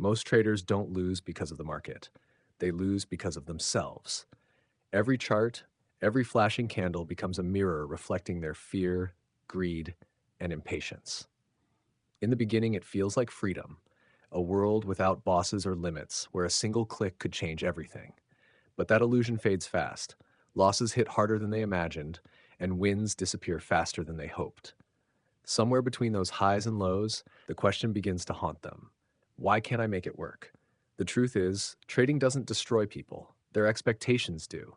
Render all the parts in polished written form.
Most traders don't lose because of the market. They lose because of themselves. Every chart, every flashing candle becomes a mirror reflecting their fear, greed, and impatience. In the beginning, it feels like freedom, a world without bosses or limits where a single click could change everything. But that illusion fades fast. Losses hit harder than they imagined, and wins disappear faster than they hoped. Somewhere between those highs and lows, the question begins to haunt them. Why can't I make it work? The truth is, trading doesn't destroy people. Their expectations do.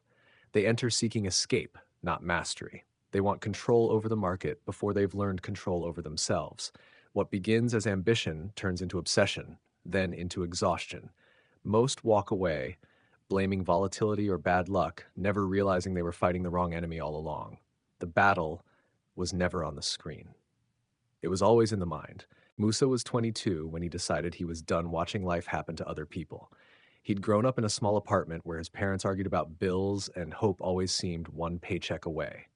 They enter seeking escape, not mastery. They want control over the market before they've learned control over themselves. What begins as ambition turns into obsession, then into exhaustion. Most walk away, blaming volatility or bad luck, never realizing they were fighting the wrong enemy all along. The battle was never on the screen. It was always in the mind. Musa was 22 when he decided he was done watching life happen to other people. He'd grown up in a small apartment where his parents argued about bills and hope always seemed one paycheck away.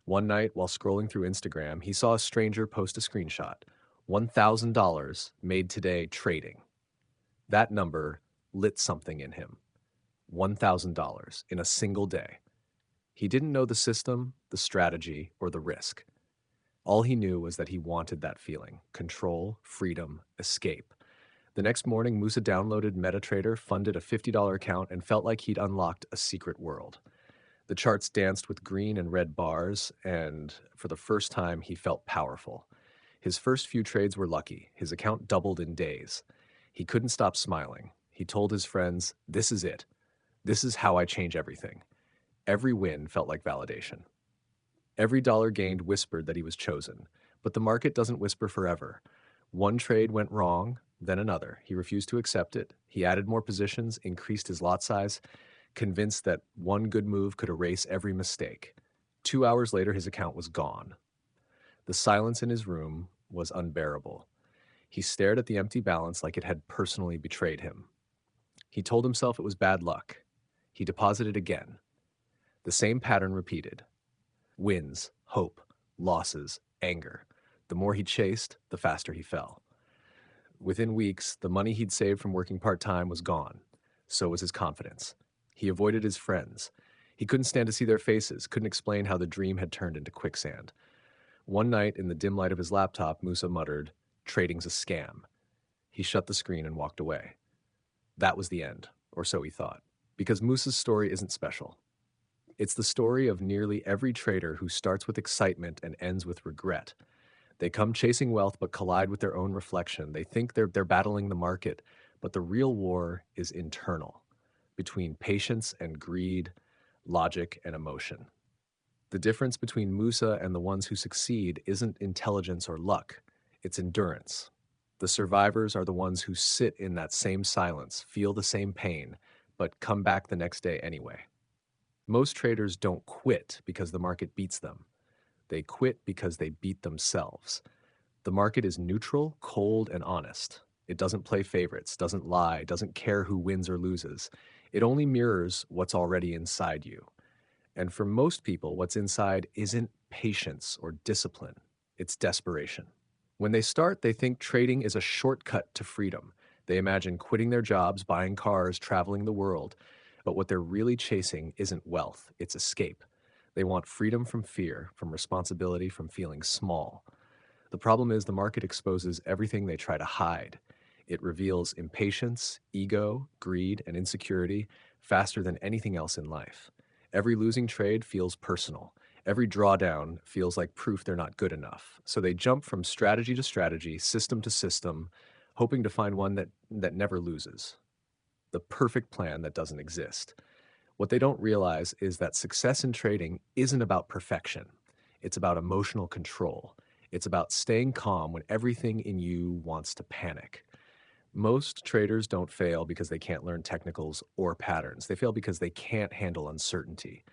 One night, while scrolling through Instagram, he saw a stranger post a screenshot. $1,000 made today trading. That number lit something in him. $1,000 in a single day. He didn't know the system, the strategy, or the risk. All he knew was that he wanted that feeling: control, freedom, escape. The next morning, Musa downloaded MetaTrader, funded a $50 account, and felt like he'd unlocked a secret world. The charts danced with green and red bars, and for the first time, he felt powerful. His first few trades were lucky. His account doubled in days. He couldn't stop smiling. He told his friends, "This is it. This is how I change everything." Every win felt like validation. Every dollar gained whispered that he was chosen. But the market doesn't whisper forever. One trade went wrong, then another. He refused to accept it. He added more positions, increased his lot size, convinced that one good move could erase every mistake. 2 hours later, his account was gone. The silence in his room was unbearable. He stared at the empty balance like it had personally betrayed him. He told himself it was bad luck. He deposited again. The same pattern repeated. Wins, hope, losses, anger. The more he chased, the faster he fell. Within weeks, the money he'd saved from working part-time was gone. So was his confidence. He avoided his friends. He couldn't stand to see their faces, couldn't explain how the dream had turned into quicksand. One night, in the dim light of his laptop, Musa muttered, "Trading's a scam." He shut the screen and walked away. That was the end, or so he thought. Because Musa's story isn't special. It's the story of nearly every trader who starts with excitement and ends with regret. They come chasing wealth but collide with their own reflection. They think they're battling the market, but the real war is internal, between patience and greed, logic and emotion. The difference between Musa and the ones who succeed isn't intelligence or luck, it's endurance. The survivors are the ones who sit in that same silence, feel the same pain, but come back the next day anyway. Most traders don't quit because the market beats them. They quit because they beat themselves. The market is neutral, cold, and honest. It doesn't play favorites, doesn't lie, doesn't care who wins or loses. It only mirrors what's already inside you. And for most people, what's inside isn't patience or discipline, it's desperation. When they start, they think trading is a shortcut to freedom. They imagine quitting their jobs, buying cars, traveling the world. But what they're really chasing isn't wealth, it's escape. They want freedom from fear, from responsibility, from feeling small. The problem is the market exposes everything they try to hide. It reveals impatience, ego, greed, and insecurity faster than anything else in life. Every losing trade feels personal. Every drawdown feels like proof they're not good enough. So they jump from strategy to strategy, system to system, hoping to find one that never loses. The perfect plan that doesn't exist. What they don't realize is that success in trading isn't about perfection. It's about emotional control. It's about staying calm when everything in you wants to panic. Most traders don't fail because they can't learn technicals or patterns. They fail because they can't handle uncertainty.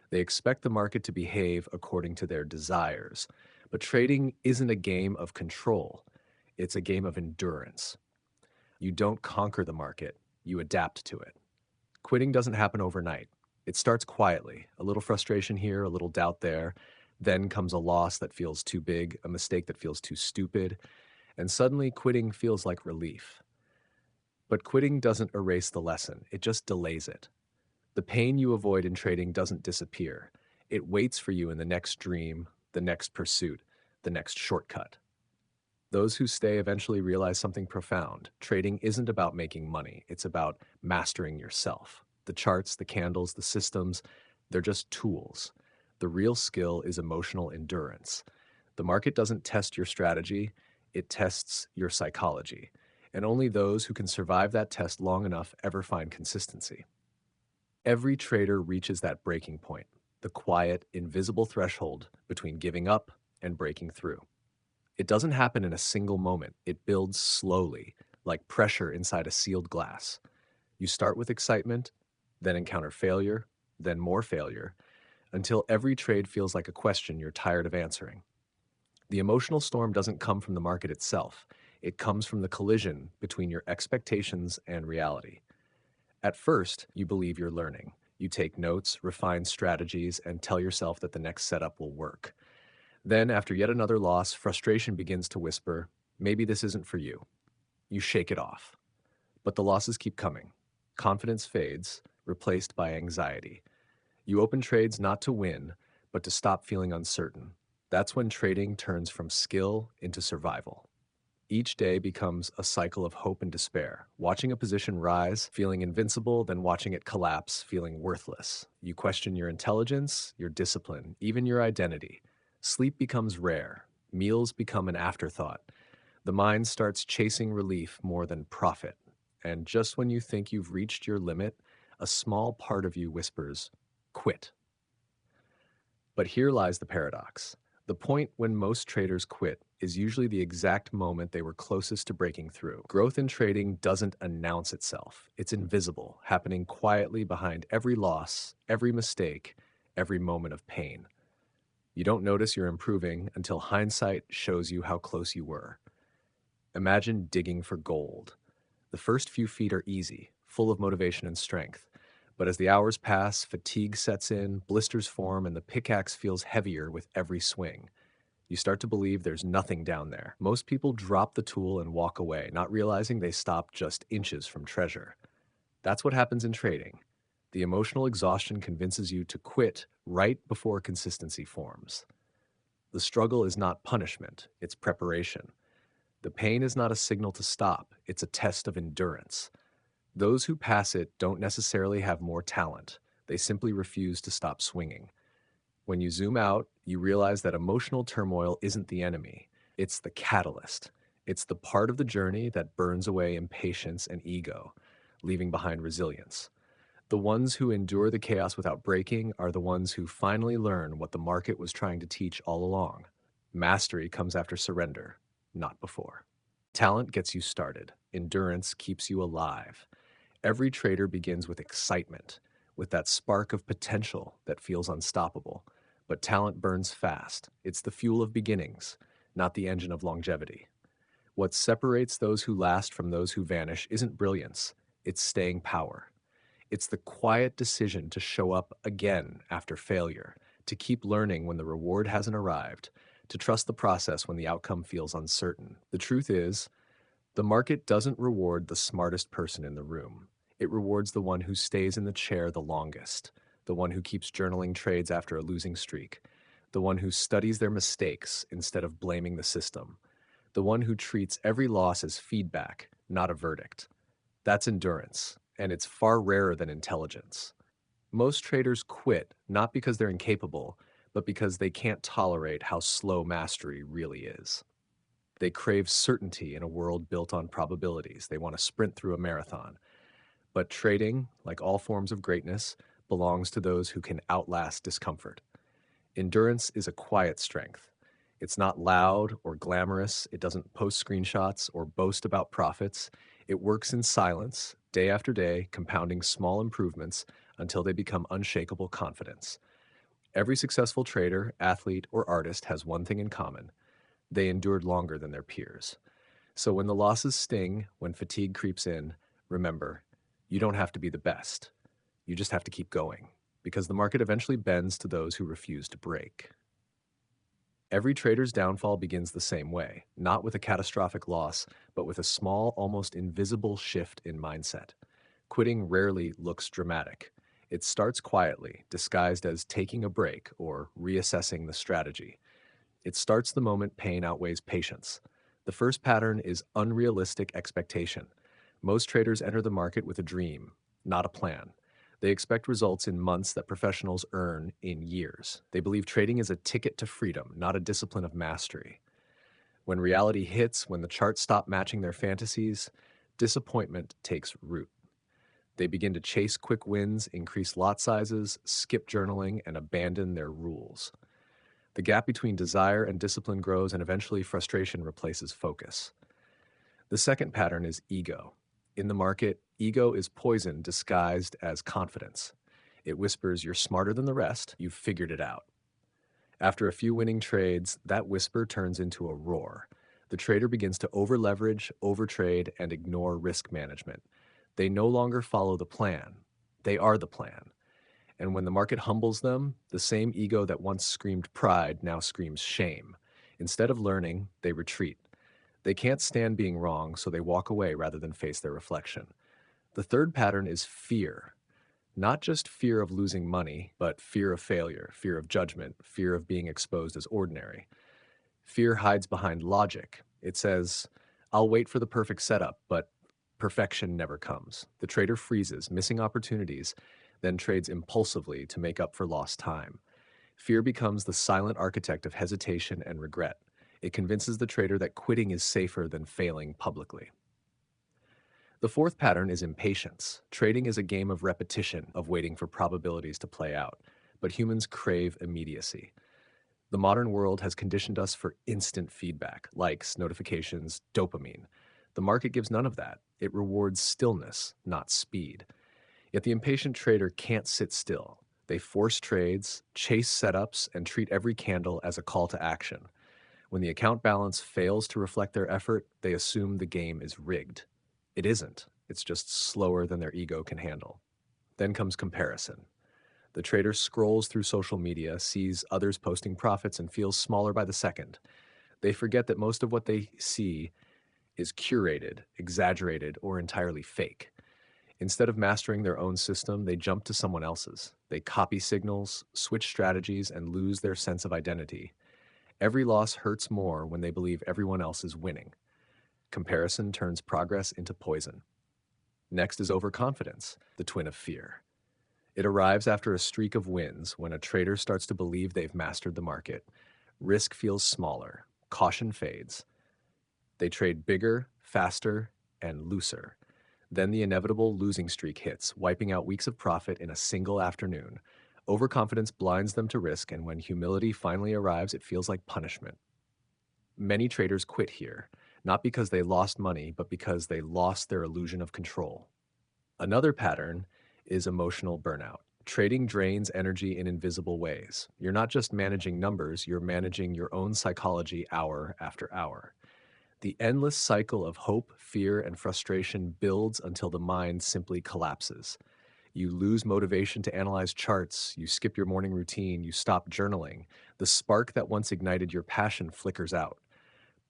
They expect the market to behave according to their desires. But trading isn't a game of control. It's a game of endurance. You don't conquer the market, you adapt to it. Quitting doesn't happen overnight. It starts quietly, a little frustration here, a little doubt there. Then comes a loss that feels too big, a mistake that feels too stupid, and suddenly quitting feels like relief. But quitting doesn't erase the lesson, it just delays it. The pain you avoid in trading doesn't disappear. It waits for you in the next dream, the next pursuit, the next shortcut. Those who stay eventually realize something profound. Trading isn't about making money, it's about mastering yourself. The charts, the candles, the systems, they're just tools. The real skill is emotional endurance. The market doesn't test your strategy, it tests your psychology. And only those who can survive that test long enough ever find consistency. Every trader reaches that breaking point, the quiet, invisible threshold between giving up and breaking through. It doesn't happen in a single moment. It builds slowly, like pressure inside a sealed glass. You start with excitement, then encounter failure, then more failure, until every trade feels like a question you're tired of answering. The emotional storm doesn't come from the market itself. It comes from the collision between your expectations and reality. At first, you believe you're learning. You take notes, refine strategies, and tell yourself that the next setup will work. Then, after yet another loss, frustration begins to whisper, maybe this isn't for you. You shake it off. But the losses keep coming. Confidence fades, replaced by anxiety. You open trades not to win, but to stop feeling uncertain. That's when trading turns from skill into survival. Each day becomes a cycle of hope and despair, watching a position rise, feeling invincible, then watching it collapse, feeling worthless. You question your intelligence, your discipline, even your identity. Sleep becomes rare. Meals become an afterthought. The mind starts chasing relief more than profit. And just when you think you've reached your limit, a small part of you whispers, quit. But here lies the paradox. The point when most traders quit is usually the exact moment they were closest to breaking through. Growth in trading doesn't announce itself. It's invisible, happening quietly behind every loss, every mistake, every moment of pain. You don't notice you're improving until hindsight shows you how close you were. Imagine digging for gold. The first few feet are easy, full of motivation and strength. But as the hours pass, fatigue sets in, blisters form, and the pickaxe feels heavier with every swing. You start to believe there's nothing down there. Most people drop the tool and walk away, not realizing they stopped just inches from treasure. That's what happens in trading. The emotional exhaustion convinces you to quit right before consistency forms. The struggle is not punishment, it's preparation. The pain is not a signal to stop, it's a test of endurance. Those who pass it don't necessarily have more talent. They simply refuse to stop swinging. When you zoom out, you realize that emotional turmoil isn't the enemy. It's the catalyst. It's the part of the journey that burns away impatience and ego, leaving behind resilience. The ones who endure the chaos without breaking are the ones who finally learn what the market was trying to teach all along. Mastery comes after surrender, not before. Talent gets you started. Endurance keeps you alive. Every trader begins with excitement, with that spark of potential that feels unstoppable. But talent burns fast. It's the fuel of beginnings, not the engine of longevity. What separates those who last from those who vanish isn't brilliance, it's staying power. It's the quiet decision to show up again after failure, to keep learning when the reward hasn't arrived, to trust the process when the outcome feels uncertain. The truth is, the market doesn't reward the smartest person in the room. It rewards the one who stays in the chair the longest, the one who keeps journaling trades after a losing streak, the one who studies their mistakes instead of blaming the system, the one who treats every loss as feedback, not a verdict. That's endurance, and it's far rarer than intelligence. Most traders quit not because they're incapable, but because they can't tolerate how slow mastery really is. They crave certainty in a world built on probabilities. They want to sprint through a marathon. But trading, like all forms of greatness, belongs to those who can outlast discomfort. Endurance is a quiet strength. It's not loud or glamorous. It doesn't post screenshots or boast about profits. It works in silence, day after day, compounding small improvements until they become unshakable confidence. Every successful trader, athlete, or artist has one thing in common. They endured longer than their peers. So when the losses sting, when fatigue creeps in, remember, you don't have to be the best. You just have to keep going, because the market eventually bends to those who refuse to break. Every trader's downfall begins the same way, not with a catastrophic loss, but with a small, almost invisible shift in mindset. Quitting rarely looks dramatic. It starts quietly, disguised as taking a break or reassessing the strategy. It starts the moment pain outweighs patience. The first pattern is unrealistic expectation. Most traders enter the market with a dream, not a plan. They expect results in months that professionals earn in years. They believe trading is a ticket to freedom, not a discipline of mastery. When reality hits, when the charts stop matching their fantasies, disappointment takes root. They begin to chase quick wins, increase lot sizes, skip journaling, and abandon their rules. The gap between desire and discipline grows, and eventually frustration replaces focus. The second pattern is ego. In the market, ego is poison disguised as confidence. It whispers, "You're smarter than the rest, you've figured it out." After a few winning trades, that whisper turns into a roar. The trader begins to over-leverage, overtrade, and ignore risk management. They no longer follow the plan. They are the plan. And when the market humbles them, the same ego that once screamed pride now screams shame. Instead of learning, they retreat. They can't stand being wrong, so they walk away rather than face their reflection. The third pattern is fear. Not just fear of losing money, but fear of failure, fear of judgment, fear of being exposed as ordinary. Fear hides behind logic. It says, "I'll wait for the perfect setup," but perfection never comes. The trader freezes, missing opportunities, then trades impulsively to make up for lost time. Fear becomes the silent architect of hesitation and regret. It convinces the trader that quitting is safer than failing publicly. The fourth pattern is impatience. Trading is a game of repetition, of waiting for probabilities to play out. But humans crave immediacy. The modern world has conditioned us for instant feedback, likes, notifications, dopamine. The market gives none of that. It rewards stillness, not speed. Yet the impatient trader can't sit still. They force trades, chase setups, and treat every candle as a call to action. When the account balance fails to reflect their effort, they assume the game is rigged. It isn't. It's just slower than their ego can handle. Then comes comparison. The trader scrolls through social media, sees others posting profits, and feels smaller by the second. They forget that most of what they see is curated, exaggerated, or entirely fake. Instead of mastering their own system, they jump to someone else's. They copy signals, switch strategies, and lose their sense of identity. Every loss hurts more when they believe everyone else is winning. Comparison turns progress into poison. Next is overconfidence, the twin of fear. It arrives after a streak of wins when a trader starts to believe they've mastered the market. Risk feels smaller, caution fades. They trade bigger, faster, and looser. Then the inevitable losing streak hits, wiping out weeks of profit in a single afternoon. Overconfidence blinds them to risk, and when humility finally arrives, it feels like punishment. Many traders quit here, not because they lost money, but because they lost their illusion of control. Another pattern is emotional burnout. Trading drains energy in invisible ways. You're not just managing numbers, you're managing your own psychology hour after hour. The endless cycle of hope, fear, and frustration builds until the mind simply collapses. You lose motivation to analyze charts, you skip your morning routine, you stop journaling. The spark that once ignited your passion flickers out.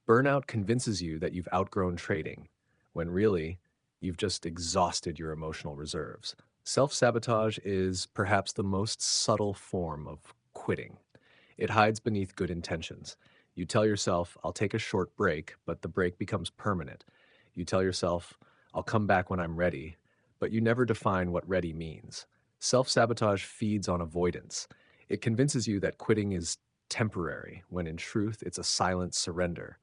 Burnout convinces you that you've outgrown trading, when really, you've just exhausted your emotional reserves. Self-sabotage is perhaps the most subtle form of quitting. It hides beneath good intentions. You tell yourself, "I'll take a short break," but the break becomes permanent. You tell yourself, "I'll come back when I'm ready," but you never define what ready means. Self-sabotage feeds on avoidance. It convinces you that quitting is temporary, when in truth it's a silent surrender.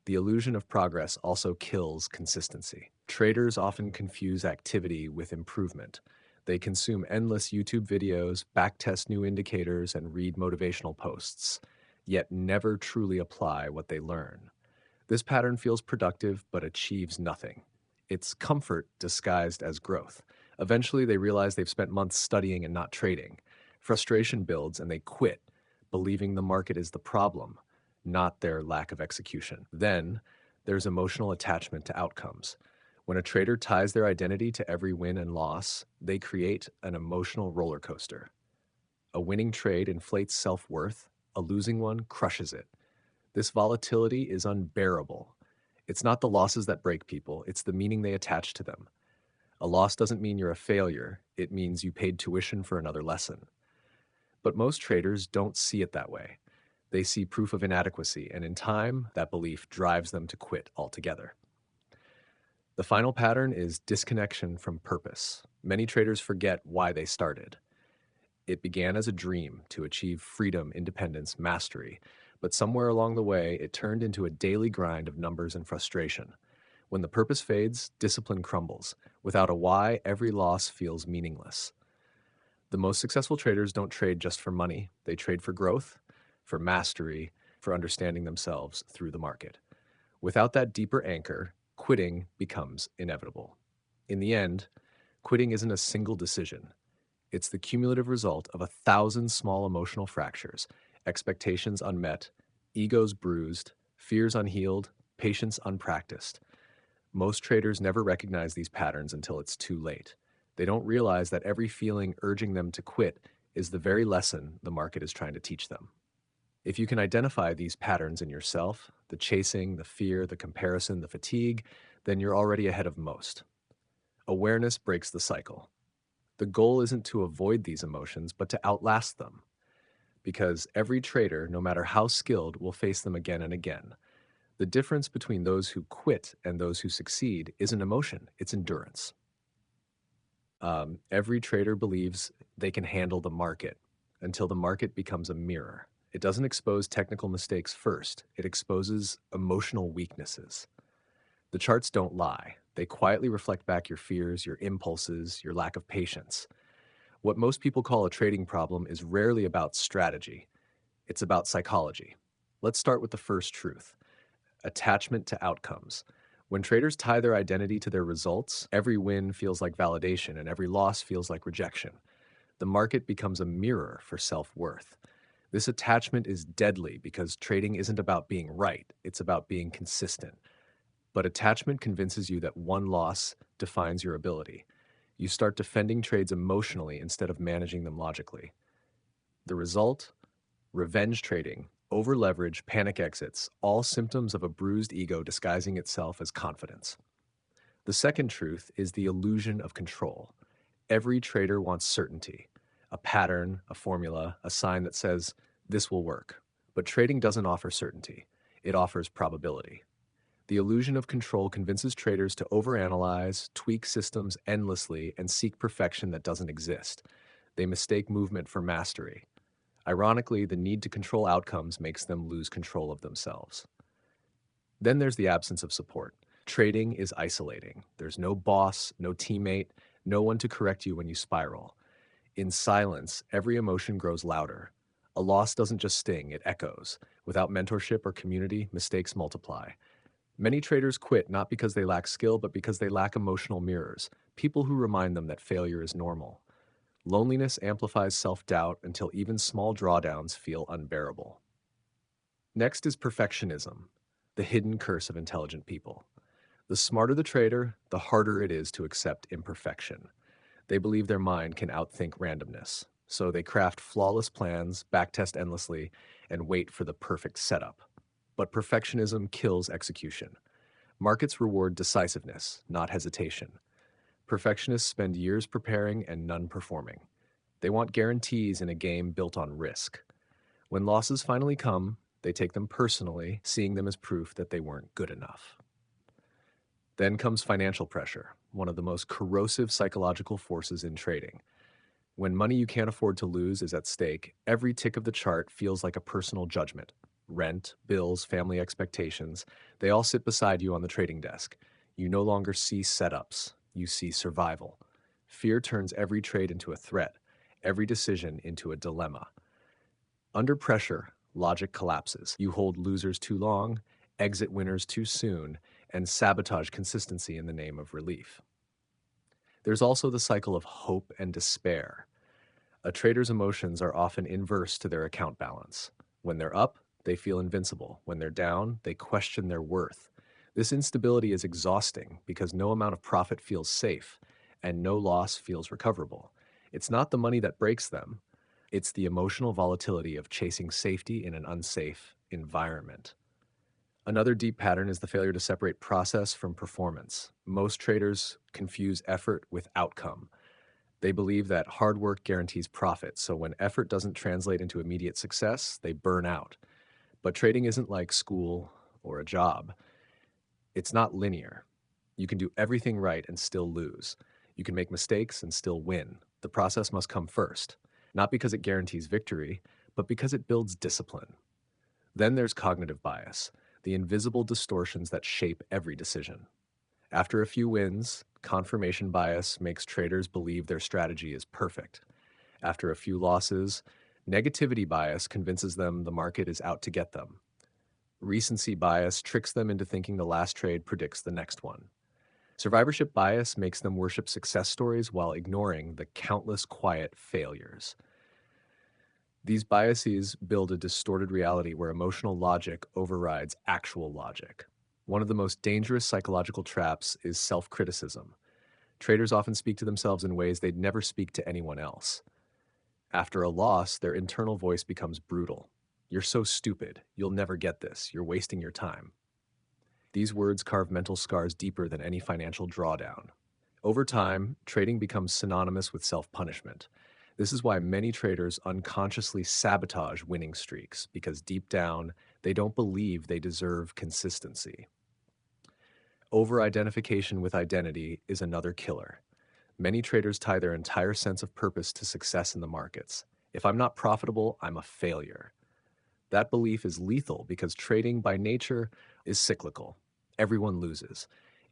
The illusion of progress also kills consistency. Traders often confuse activity with improvement. They consume endless YouTube videos, backtest new indicators, and read motivational posts, yet never truly apply what they learn. This pattern feels productive but achieves nothing. It's comfort disguised as growth. Eventually, they realize they've spent months studying and not trading. Frustration builds and they quit, believing the market is the problem, not their lack of execution. Then, there's emotional attachment to outcomes. When a trader ties their identity to every win and loss, they create an emotional roller coaster. A winning trade inflates self-worth, a losing one crushes it. This volatility is unbearable. It's not the losses that break people, it's the meaning they attach to them. A loss doesn't mean you're a failure, it means you paid tuition for another lesson. But most traders don't see it that way. They see proof of inadequacy, and in time, that belief drives them to quit altogether. The final pattern is disconnection from purpose. Many traders forget why they started. It began as a dream to achieve freedom, independence, mastery, but somewhere along the way, it turned into a daily grind of numbers and frustration. When the purpose fades, discipline crumbles. Without a why, every loss feels meaningless. The most successful traders don't trade just for money. They trade for growth, for mastery, for understanding themselves through the market. Without that deeper anchor, quitting becomes inevitable. In the end, quitting isn't a single decision. It's the cumulative result of 1,000 small emotional fractures, expectations unmet, egos bruised, fears unhealed, patience unpracticed. Most traders never recognize these patterns until it's too late. They don't realize that every feeling urging them to quit is the very lesson the market is trying to teach them. If you can identify these patterns in yourself, the chasing, the fear, the comparison, the fatigue, then you're already ahead of most. Awareness breaks the cycle. The goal isn't to avoid these emotions, but to outlast them. Because every trader, no matter how skilled, will face them again and again. The difference between those who quit and those who succeed isn't emotion, it's endurance. Every trader believes they can handle the market until the market becomes a mirror. It doesn't expose technical mistakes first, it exposes emotional weaknesses. The charts don't lie. They quietly reflect back your fears, your impulses, your lack of patience. What most people call a trading problem is rarely about strategy. It's about psychology. Let's start with the first truth: attachment to outcomes. When traders tie their identity to their results, every win feels like validation and every loss feels like rejection. The market becomes a mirror for self-worth. This attachment is deadly because trading isn't about being right, it's about being consistent. But attachment convinces you that one loss defines your ability. You start defending trades emotionally instead of managing them logically. The result? Revenge trading, over-leverage, panic exits, all symptoms of a bruised ego disguising itself as confidence. The second truth is the illusion of control. Every trader wants certainty, a pattern, a formula, a sign that says, this will work. But trading doesn't offer certainty. It offers probability. The illusion of control convinces traders to overanalyze, tweak systems endlessly, and seek perfection that doesn't exist. They mistake movement for mastery. Ironically, the need to control outcomes makes them lose control of themselves. Then there's the absence of support. Trading is isolating. There's no boss, no teammate, no one to correct you when you spiral. In silence, every emotion grows louder. A loss doesn't just sting, it echoes. Without mentorship or community, mistakes multiply. Many traders quit not because they lack skill, but because they lack emotional mirrors, people who remind them that failure is normal. Loneliness amplifies self-doubt until even small drawdowns feel unbearable. Next is perfectionism, the hidden curse of intelligent people. The smarter the trader, the harder it is to accept imperfection. They believe their mind can outthink randomness, so they craft flawless plans, backtest endlessly, and wait for the perfect setup. But perfectionism kills execution. Markets reward decisiveness, not hesitation. Perfectionists spend years preparing and none performing. They want guarantees in a game built on risk. When losses finally come, they take them personally, seeing them as proof that they weren't good enough. Then comes financial pressure, one of the most corrosive psychological forces in trading. When money you can't afford to lose is at stake, every tick of the chart feels like a personal judgment. Rent, bills, family expectations, they all sit beside you on the trading desk. You no longer see setups, you see survival. Fear turns every trade into a threat, every decision into a dilemma. Under pressure, logic collapses. You hold losers too long, exit winners too soon, and sabotage consistency in the name of relief. There's also the cycle of hope and despair. A trader's emotions are often inverse to their account balance. When they're up, they feel invincible. When they're down, they question their worth. This instability is exhausting because no amount of profit feels safe and no loss feels recoverable. It's not the money that breaks them. It's the emotional volatility of chasing safety in an unsafe environment. Another deep pattern is the failure to separate process from performance. Most traders confuse effort with outcome. They believe that hard work guarantees profit, so when effort doesn't translate into immediate success, they burn out. But trading isn't like school or a job. It's not linear. You can do everything right and still lose. You can make mistakes and still win. The process must come first, not because it guarantees victory, but because it builds discipline. Then there's cognitive bias, the invisible distortions that shape every decision. After a few wins, confirmation bias makes traders believe their strategy is perfect. After a few losses, negativity bias convinces them the market is out to get them. Recency bias tricks them into thinking the last trade predicts the next one. Survivorship bias makes them worship success stories while ignoring the countless quiet failures. These biases build a distorted reality where emotional logic overrides actual logic. One of the most dangerous psychological traps is self-criticism. Traders often speak to themselves in ways they'd never speak to anyone else. After a loss, their internal voice becomes brutal. You're so stupid. You'll never get this. You're wasting your time. These words carve mental scars deeper than any financial drawdown. Over time, trading becomes synonymous with self-punishment. This is why many traders unconsciously sabotage winning streaks, because deep down, they don't believe they deserve consistency. Over-identification with identity is another killer. Many traders tie their entire sense of purpose to success in the markets. If I'm not profitable, I'm a failure. That belief is lethal because trading by nature is cyclical. Everyone loses.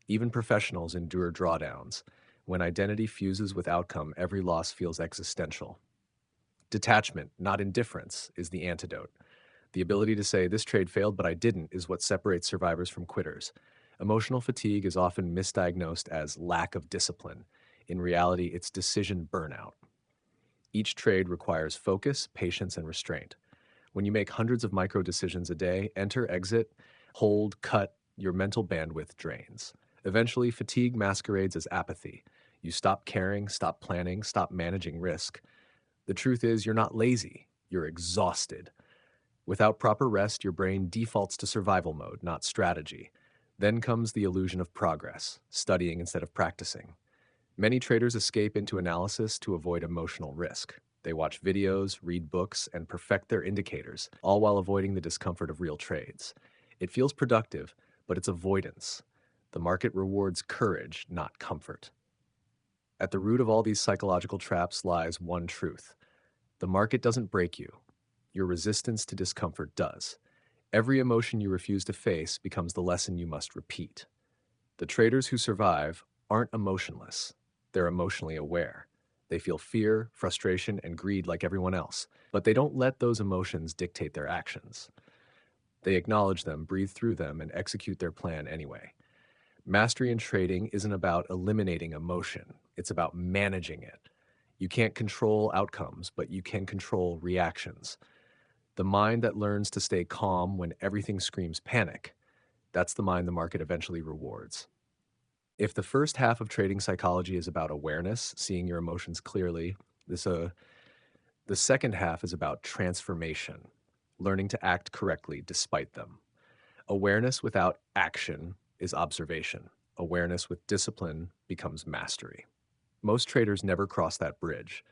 Even professionals endure drawdowns. When identity fuses with outcome, every loss feels existential. Detachment, not indifference, is the antidote. The ability to say, this trade failed, but I didn't, is what separates survivors from quitters. Emotional fatigue is often misdiagnosed as lack of discipline. In reality, it's decision burnout. Each trade requires focus, patience, and restraint. When you make hundreds of micro decisions a day, enter, exit, hold, cut, your mental bandwidth drains. Eventually, fatigue masquerades as apathy. You stop caring, stop planning, stop managing risk. The truth is, you're not lazy, you're exhausted. Without proper rest, your brain defaults to survival mode, not strategy. Then comes the illusion of progress, studying instead of practicing. Many traders escape into analysis to avoid emotional risk. They watch videos, read books, and perfect their indicators, all while avoiding the discomfort of real trades. It feels productive, but it's avoidance. The market rewards courage, not comfort. At the root of all these psychological traps lies one truth. The market doesn't break you. Your resistance to discomfort does. Every emotion you refuse to face becomes the lesson you must repeat. The traders who survive aren't emotionless. They're emotionally aware. They feel fear, frustration, and greed like everyone else, but they don't let those emotions dictate their actions. They acknowledge them, breathe through them, and execute their plan anyway. Mastery in trading isn't about eliminating emotion. It's about managing it. You can't control outcomes, but you can control reactions. The mind that learns to stay calm when everything screams panic, that's the mind the market eventually rewards. If the first half of trading psychology is about awareness, seeing your emotions clearly, the second half is about transformation, learning to act correctly despite them. Awareness without action is observation. Awareness with discipline becomes mastery. Most traders never cross that bridge.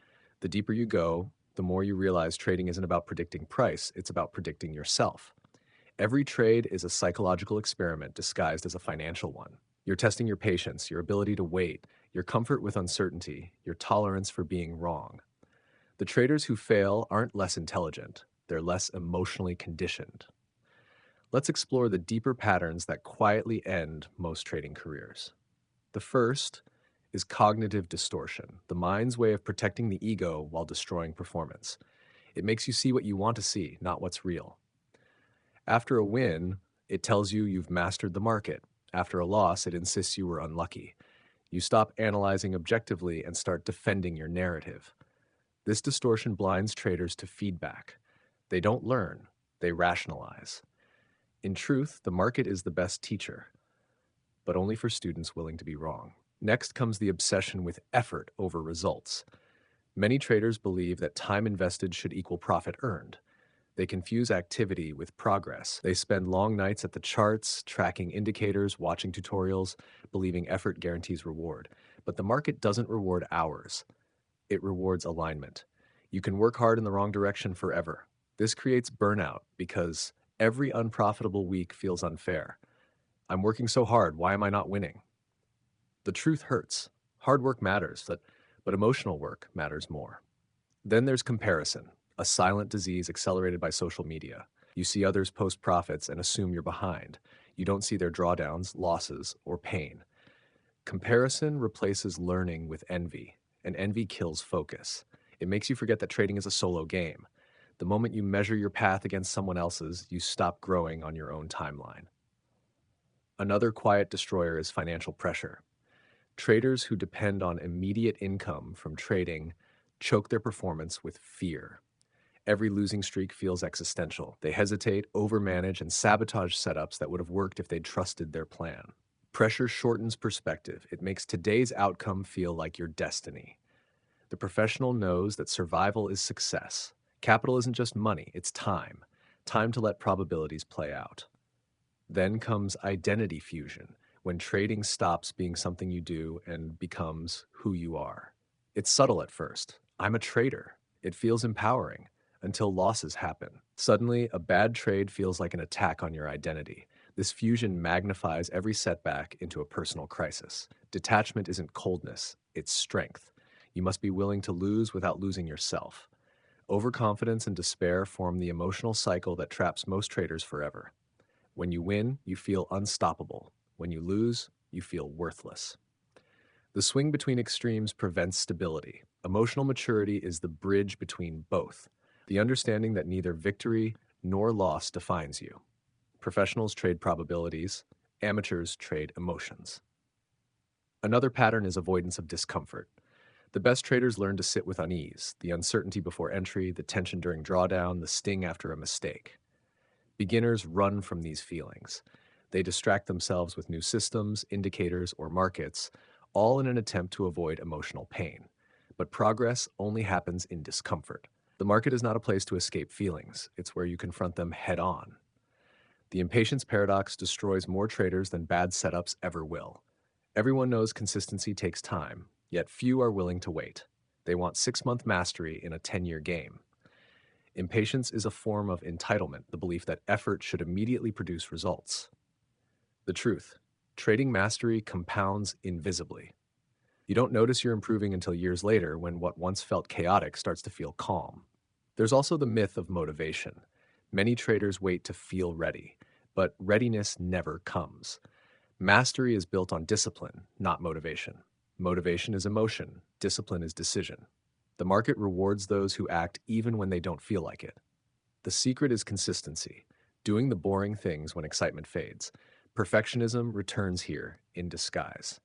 The deeper you go, the more you realize trading isn't about predicting price, it's about predicting yourself. Every trade is a psychological experiment disguised as a financial one. You're testing your patience, your ability to wait, your comfort with uncertainty, your tolerance for being wrong. The traders who fail aren't less intelligent, they're less emotionally conditioned. Let's explore the deeper patterns that quietly end most trading careers. The first is cognitive distortion, the mind's way of protecting the ego while destroying performance. It makes you see what you want to see, not what's real. After a win, it tells you you've mastered the market. After a loss, it insists you were unlucky. You stop analyzing objectively and start defending your narrative. This distortion blinds traders to feedback. They don't learn, they rationalize. In truth, the market is the best teacher, but only for students willing to be wrong. Next comes the obsession with effort over results. Many traders believe that time invested should equal profit earned. They confuse activity with progress. They spend long nights at the charts, tracking indicators, watching tutorials, believing effort guarantees reward. But the market doesn't reward hours, it rewards alignment. You can work hard in the wrong direction forever. This creates burnout because every unprofitable week feels unfair. I'm working so hard, why am I not winning? The truth hurts. Hard work matters, but emotional work matters more. Then there's comparison, a silent disease accelerated by social media. You see others post profits and assume you're behind. You don't see their drawdowns, losses, or pain. Comparison replaces learning with envy, and envy kills focus. It makes you forget that trading is a solo game. The moment you measure your path against someone else's, you stop growing on your own timeline. Another quiet destroyer is financial pressure. Traders who depend on immediate income from trading choke their performance with fear. Every losing streak feels existential. They hesitate, overmanage, and sabotage setups that would have worked if they'd trusted their plan. Pressure shortens perspective. It makes today's outcome feel like your destiny. The professional knows that survival is success. Capital isn't just money, it's time. Time to let probabilities play out. Then comes identity fusion, when trading stops being something you do and becomes who you are. It's subtle at first. I'm a trader. It feels empowering until losses happen. Suddenly, a bad trade feels like an attack on your identity. This fusion magnifies every setback into a personal crisis. Detachment isn't coldness, it's strength. You must be willing to lose without losing yourself. Overconfidence and despair form the emotional cycle that traps most traders forever. When you win, you feel unstoppable. When you lose, you feel worthless. The swing between extremes prevents stability. Emotional maturity is the bridge between both, the understanding that neither victory nor loss defines you. Professionals trade probabilities, amateurs trade emotions. Another pattern is avoidance of discomfort. The best traders learn to sit with unease, the uncertainty before entry, the tension during drawdown, the sting after a mistake. Beginners run from these feelings. They distract themselves with new systems, indicators, or markets, all in an attempt to avoid emotional pain. But progress only happens in discomfort. The market is not a place to escape feelings, it's where you confront them head on. The impatience paradox destroys more traders than bad setups ever will. Everyone knows consistency takes time, yet few are willing to wait. They want 6-month mastery in a 10-year game. Impatience is a form of entitlement, the belief that effort should immediately produce results. The truth: trading mastery compounds invisibly. You don't notice you're improving until years later when what once felt chaotic starts to feel calm. There's also the myth of motivation. Many traders wait to feel ready, but readiness never comes. Mastery is built on discipline, not motivation. Motivation is emotion, discipline is decision. The market rewards those who act even when they don't feel like it. The secret is consistency, doing the boring things when excitement fades. Perfectionism returns here in disguise.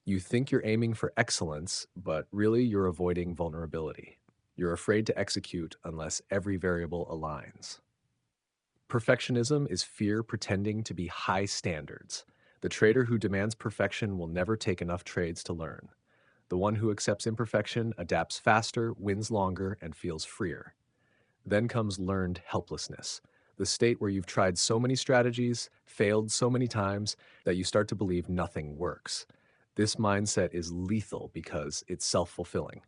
You think you're aiming for excellence, but really you're avoiding vulnerability. You're afraid to execute unless every variable aligns. Perfectionism is fear pretending to be high standards. The trader who demands perfection will never take enough trades to learn. The one who accepts imperfection adapts faster, wins longer, and feels freer. Then comes learned helplessness, the state where you've tried so many strategies, failed so many times, that you start to believe nothing works. This mindset is lethal because it's self-fulfilling.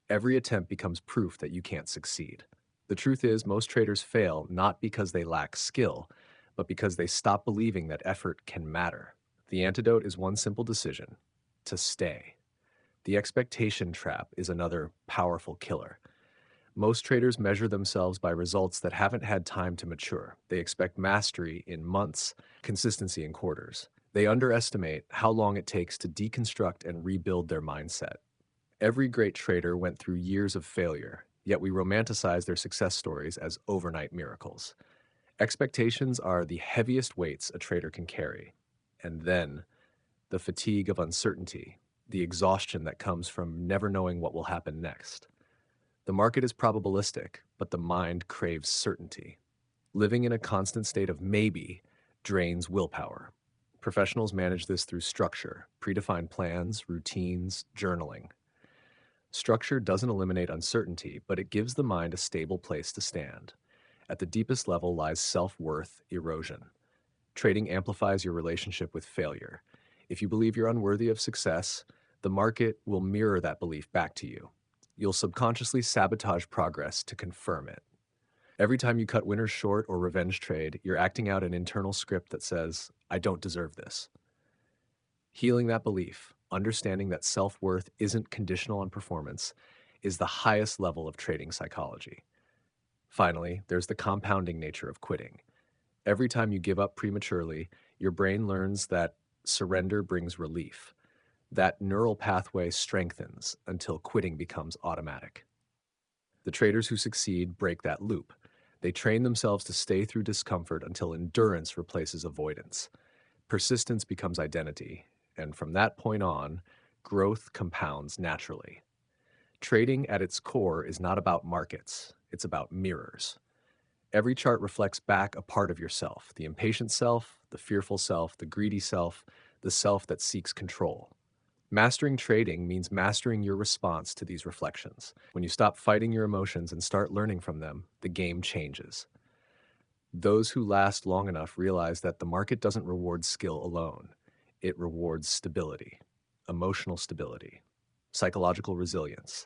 Every attempt becomes proof that you can't succeed. The truth is, most traders fail not because they lack skill, but because they stop believing that effort can matter. The antidote is one simple decision: to stay. The expectation trap is another powerful killer. Most traders measure themselves by results that haven't had time to mature. They expect mastery in months, consistency in quarters. They underestimate how long it takes to deconstruct and rebuild their mindset. Every great trader went through years of failure, yet we romanticize their success stories as overnight miracles. Expectations are the heaviest weights a trader can carry. And then, the fatigue of uncertainty, the exhaustion that comes from never knowing what will happen next. The market is probabilistic, but the mind craves certainty. Living in a constant state of maybe drains willpower. Professionals manage this through structure, predefined plans, routines, journaling. Structure doesn't eliminate uncertainty, but it gives the mind a stable place to stand. At the deepest level lies self-worth erosion. Trading amplifies your relationship with failure. If you believe you're unworthy of success, the market will mirror that belief back to you. You'll subconsciously sabotage progress to confirm it. Every time you cut winners short or revenge trade, you're acting out an internal script that says, I don't deserve this. Healing that belief, understanding that self-worth isn't conditional on performance, is the highest level of trading psychology. Finally, there's the compounding nature of quitting. Every time you give up prematurely, your brain learns that surrender brings relief. That neural pathway strengthens until quitting becomes automatic. The traders who succeed break that loop. They train themselves to stay through discomfort until endurance replaces avoidance. Persistence becomes identity, and from that point on, growth compounds naturally. Trading at its core is not about markets, it's about mirrors. Every chart reflects back a part of yourself: the impatient self, the fearful self, the greedy self, the self that seeks control. Mastering trading means mastering your response to these reflections. When you stop fighting your emotions and start learning from them, the game changes. Those who last long enough realize that the market doesn't reward skill alone. It rewards stability, emotional stability, psychological resilience,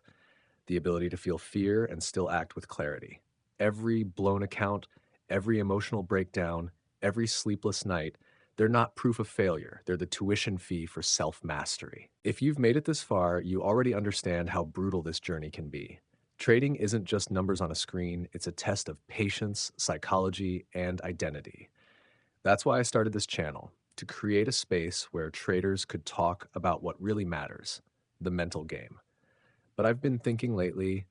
the ability to feel fear and still act with clarity. Every blown account, every emotional breakdown, every sleepless night, they're not proof of failure. They're the tuition fee for self-mastery. If you've made it this far, you already understand how brutal this journey can be. Trading isn't just numbers on a screen, it's a test of patience, psychology, and identity. That's why I started this channel, to create a space where traders could talk about what really matters, the mental game. But I've been thinking lately,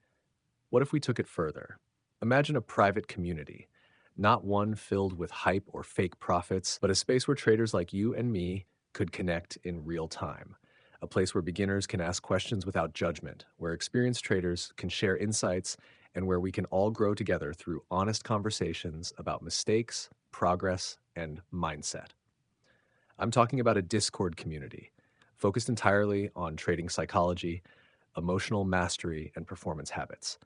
what if we took it further? Imagine a private community, not one filled with hype or fake profits, but a space where traders like you and me could connect in real time. A place where beginners can ask questions without judgment, where experienced traders can share insights, and where we can all grow together through honest conversations about mistakes, progress, and mindset. I'm talking about a Discord community focused entirely on trading psychology, emotional mastery, and performance habits.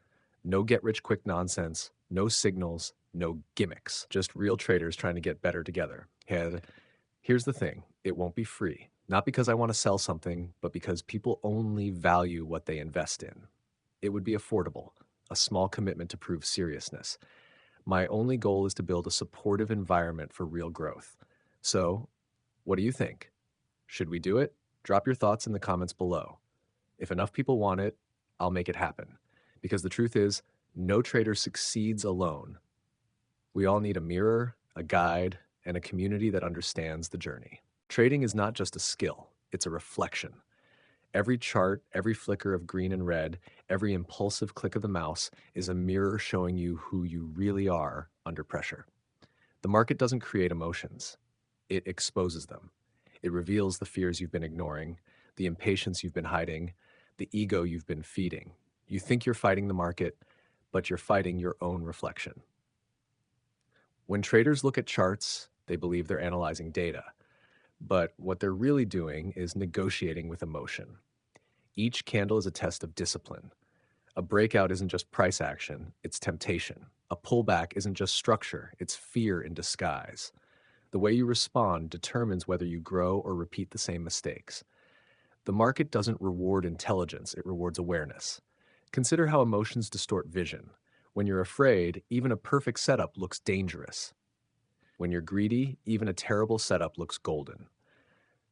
No get-rich-quick nonsense, no signals, no gimmicks, just real traders trying to get better together. And here's the thing, it won't be free. Not because I want to sell something, but because people only value what they invest in. It would be affordable, a small commitment to prove seriousness. My only goal is to build a supportive environment for real growth. So, what do you think? Should we do it? Drop your thoughts in the comments below. If enough people want it, I'll make it happen. Because the truth is, no trader succeeds alone. We all need a mirror, a guide, and a community that understands the journey. Trading is not just a skill, it's a reflection. Every chart, every flicker of green and red, every impulsive click of the mouse is a mirror showing you who you really are under pressure. The market doesn't create emotions, it exposes them. It reveals the fears you've been ignoring, the impatience you've been hiding, the ego you've been feeding. You think you're fighting the market, but you're fighting your own reflection. When traders look at charts, they believe they're analyzing data. But what they're really doing is negotiating with emotion. Each candle is a test of discipline. A breakout isn't just price action, it's temptation. A pullback isn't just structure, it's fear in disguise. The way you respond determines whether you grow or repeat the same mistakes. The market doesn't reward intelligence, it rewards awareness. Consider how emotions distort vision. When you're afraid, even a perfect setup looks dangerous. When you're greedy, even a terrible setup looks golden.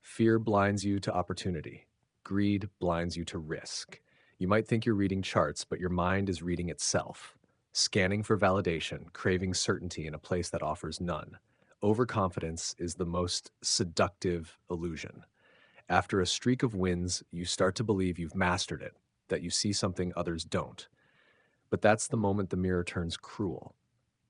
Fear blinds you to opportunity. Greed blinds you to risk. You might think you're reading charts, but your mind is reading itself, scanning for validation, craving certainty in a place that offers none. Overconfidence is the most seductive illusion. After a streak of wins, you start to believe you've mastered it, that you see something others don't. But that's the moment the mirror turns cruel.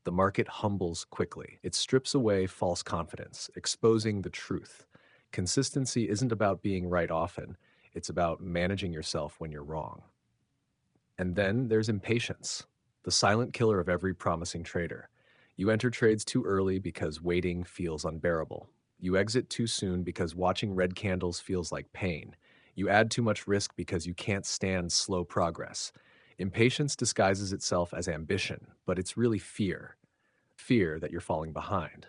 The market humbles quickly. It strips away false confidence, exposing the truth. Consistency isn't about being right often. It's about managing yourself when you're wrong. And then there's impatience, the silent killer of every promising trader. You enter trades too early because waiting feels unbearable. You exit too soon because watching red candles feels like pain. You add too much risk because you can't stand slow progress. Impatience disguises itself as ambition, but it's really fear. fear that you're falling behind.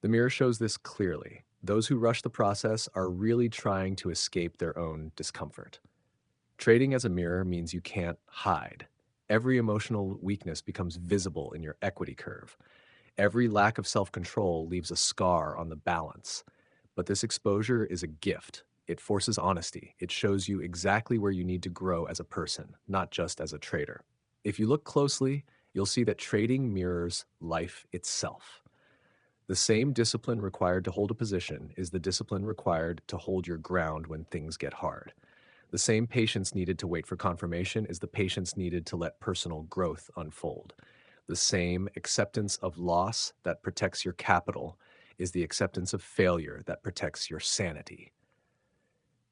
The mirror shows this clearly. Those who rush the process are really trying to escape their own discomfort. Trading as a mirror means you can't hide. Every emotional weakness becomes visible in your equity curve. Every lack of self-control leaves a scar on the balance. But this exposure is a gift. It forces honesty. It shows you exactly where you need to grow as a person, not just as a trader. If you look closely, you'll see that trading mirrors life itself. The same discipline required to hold a position is the discipline required to hold your ground when things get hard. The same patience needed to wait for confirmation is the patience needed to let personal growth unfold. The same acceptance of loss that protects your capital is the acceptance of failure that protects your sanity.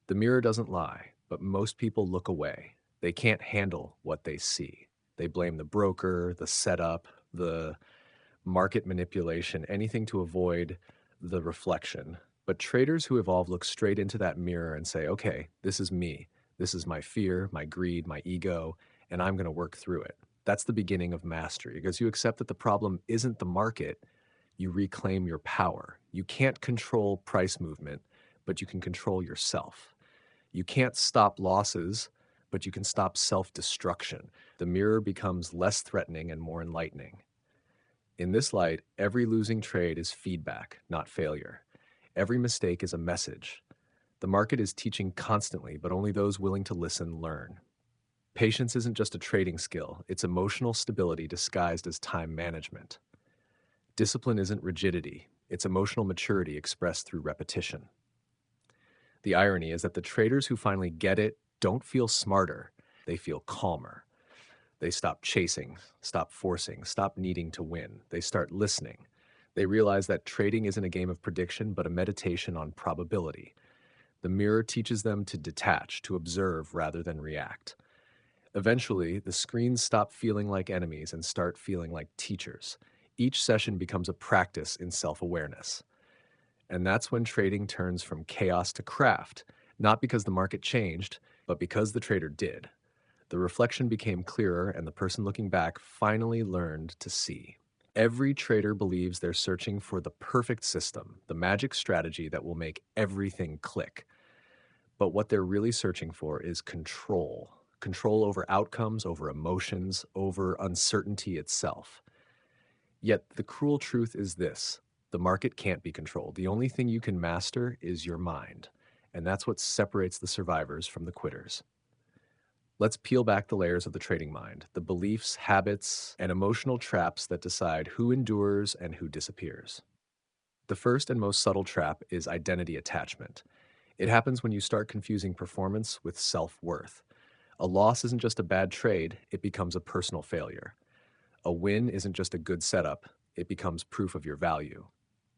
The mirror doesn't lie, but most people look away. They can't handle what they see. They blame the broker, the setup, the market manipulation, anything to avoid the reflection. But traders who evolve look straight into that mirror and say, okay, this is me. This is my fear, my greed, my ego, and I'm going to work through it. That's the beginning of mastery because you accept that the problem isn't the market. You reclaim your power. You can't control price movement, but you can control yourself. You can't stop losses, but you can stop self-destruction. The mirror becomes less threatening and more enlightening. In this light, every losing trade is feedback, not failure. Every mistake is a message. The market is teaching constantly, but only those willing to listen learn. Patience isn't just a trading skill, it's emotional stability disguised as time management. Discipline isn't rigidity, it's emotional maturity expressed through repetition. The irony is that the traders who finally get it don't feel smarter, they feel calmer. They stop chasing, stop forcing, stop needing to win. They start listening. They realize that trading isn't a game of prediction, but a meditation on probability. The mirror teaches them to detach, to observe rather than react. Eventually, the screens stop feeling like enemies and start feeling like teachers. Each session becomes a practice in self-awareness. And that's when trading turns from chaos to craft, not because the market changed, but because the trader did. The reflection became clearer, and the person looking back finally learned to see. Every trader believes they're searching for the perfect system, the magic strategy that will make everything click. But what they're really searching for is control. Control over outcomes, over emotions, over uncertainty itself. Yet the cruel truth is this: the market can't be controlled. The only thing you can master is your mind. And that's what separates the survivors from the quitters. Let's peel back the layers of the trading mind, the beliefs, habits, and emotional traps that decide who endures and who disappears. The first and most subtle trap is identity attachment. It happens when you start confusing performance with self-worth. A loss isn't just a bad trade, it becomes a personal failure. A win isn't just a good setup, it becomes proof of your value.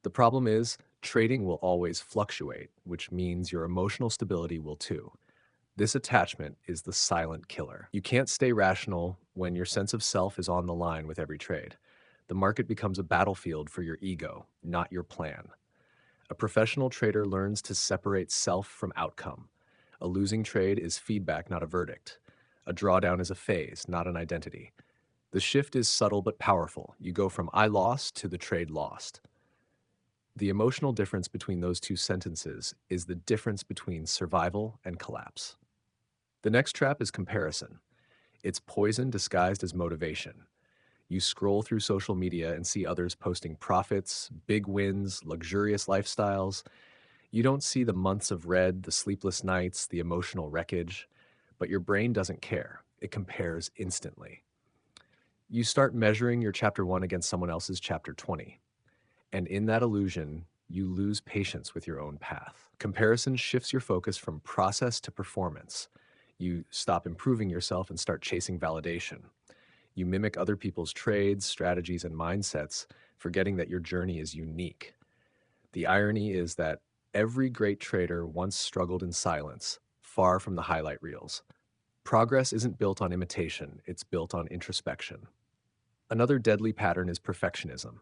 The problem is, trading will always fluctuate, which means your emotional stability will too. This attachment is the silent killer. You can't stay rational when your sense of self is on the line with every trade. The market becomes a battlefield for your ego, not your plan. A professional trader learns to separate self from outcome. A losing trade is feedback, not a verdict. A drawdown is a phase, not an identity. The shift is subtle but powerful. You go from "I lost" to "the trade lost." The emotional difference between those two sentences is the difference between survival and collapse. The next trap is comparison. It's poison disguised as motivation. You scroll through social media and see others posting profits, big wins, luxurious lifestyles. You don't see the months of red, the sleepless nights, the emotional wreckage, but your brain doesn't care. It compares instantly. You start measuring your chapter 1 against someone else's chapter 20. And in that illusion, you lose patience with your own path. Comparison shifts your focus from process to performance. You stop improving yourself and start chasing validation. You mimic other people's trades, strategies, and mindsets, forgetting that your journey is unique. The irony is that every great trader once struggled in silence, far from the highlight reels. Progress isn't built on imitation, it's built on introspection. Another deadly pattern is perfectionism.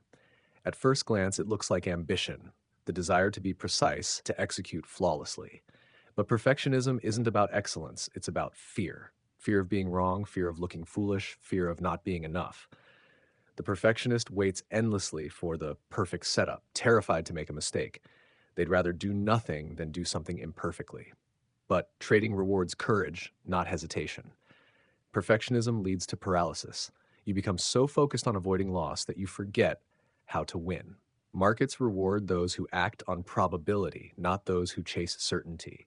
At first glance, it looks like ambition, the desire to be precise, to execute flawlessly. But perfectionism isn't about excellence, it's about fear. Fear of being wrong, fear of looking foolish, fear of not being enough. The perfectionist waits endlessly for the perfect setup, terrified to make a mistake. They'd rather do nothing than do something imperfectly. But trading rewards courage, not hesitation. Perfectionism leads to paralysis. You become so focused on avoiding loss that you forget how to win. Markets reward those who act on probability, not those who chase certainty.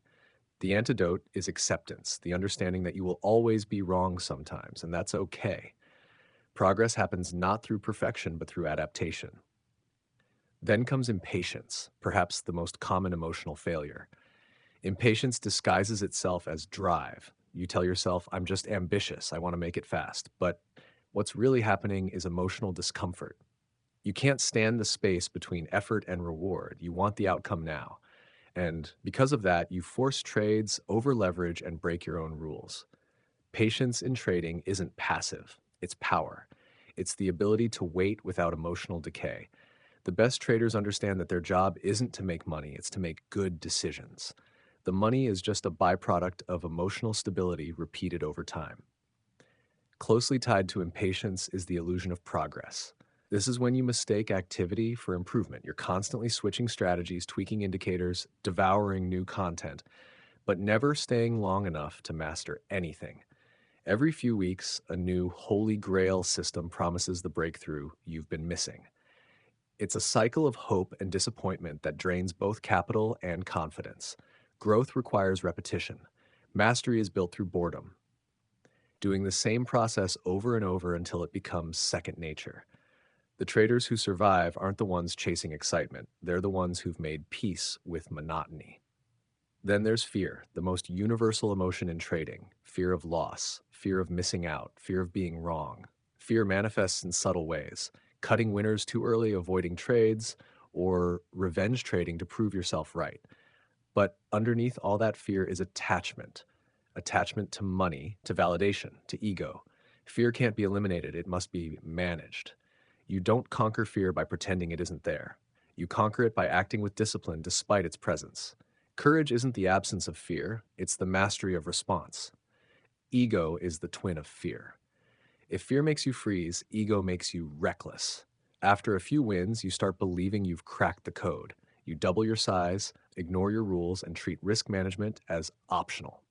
The antidote is acceptance, the understanding that you will always be wrong sometimes, and that's okay. Progress happens not through perfection, but through adaptation. Then comes impatience, perhaps the most common emotional failure. Impatience disguises itself as drive. You tell yourself, I'm just ambitious, I want to make it fast. But what's really happening is emotional discomfort. You can't stand the space between effort and reward. You want the outcome now. And because of that, you force trades, over leverage, and break your own rules. Patience in trading isn't passive, it's power. It's the ability to wait without emotional decay. The best traders understand that their job isn't to make money, it's to make good decisions. The money is just a byproduct of emotional stability repeated over time. Closely tied to impatience is the illusion of progress. This is when you mistake activity for improvement. You're constantly switching strategies, tweaking indicators, devouring new content, but never staying long enough to master anything. Every few weeks, a new holy grail system promises the breakthrough you've been missing. It's a cycle of hope and disappointment that drains both capital and confidence. Growth requires repetition. Mastery is built through boredom, doing the same process over and over until it becomes second nature. The traders who survive aren't the ones chasing excitement. They're the ones who've made peace with monotony. Then there's fear, the most universal emotion in trading. Fear of loss, fear of missing out, fear of being wrong. Fear manifests in subtle ways: cutting winners too early, avoiding trades, or revenge trading to prove yourself right. But underneath all that fear is attachment. Attachment to money, to validation, to ego. Fear can't be eliminated, it must be managed. You don't conquer fear by pretending it isn't there. You conquer it by acting with discipline despite its presence. Courage isn't the absence of fear, it's the mastery of response. Ego is the twin of fear. If fear makes you freeze, ego makes you reckless. After a few wins, you start believing you've cracked the code. You double your size, ignore your rules, and treat risk management as optional.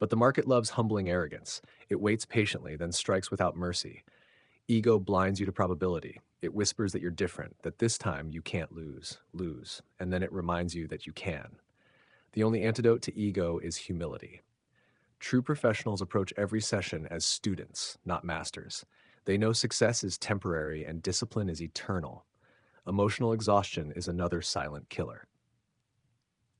But the market loves humbling arrogance. It waits patiently, then strikes without mercy. Ego blinds you to probability. It whispers that you're different, that this time you can't lose, and then it reminds you that you can. The only antidote to ego is humility. True professionals approach every session as students, not masters. They know success is temporary and discipline is eternal. Emotional exhaustion is another silent killer.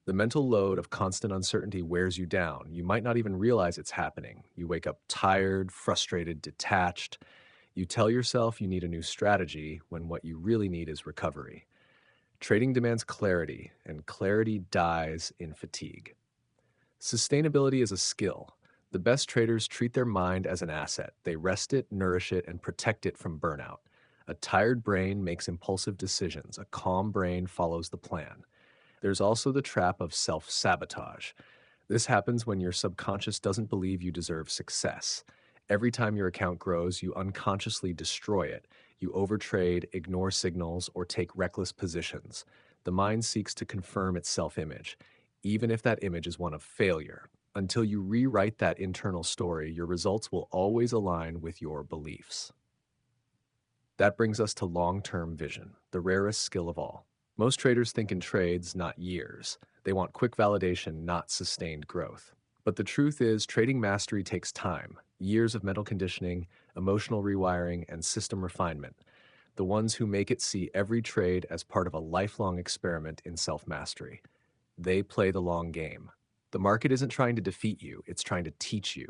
The mental load of constant uncertainty wears you down. You might not even realize it's happening. You wake up tired, frustrated, detached. You tell yourself you need a new strategy when what you really need is recovery. Trading demands clarity, and clarity dies in fatigue. Sustainability is a skill. The best traders treat their mind as an asset. They rest it, nourish it, and protect it from burnout. A tired brain makes impulsive decisions. A calm brain follows the plan. There's also the trap of self-sabotage. This happens when your subconscious doesn't believe you deserve success. Every time your account grows, you unconsciously destroy it. You overtrade, ignore signals, or take reckless positions. The mind seeks to confirm its self-image, even if that image is one of failure. Until you rewrite that internal story, your results will always align with your beliefs. That brings us to long-term vision, the rarest skill of all. Most traders think in trades, not years. They want quick validation, not sustained growth. But the truth is, trading mastery takes time, years of mental conditioning, emotional rewiring, and system refinement. The ones who make it see every trade as part of a lifelong experiment in self-mastery. They play the long game. The market isn't trying to defeat you, it's trying to teach you.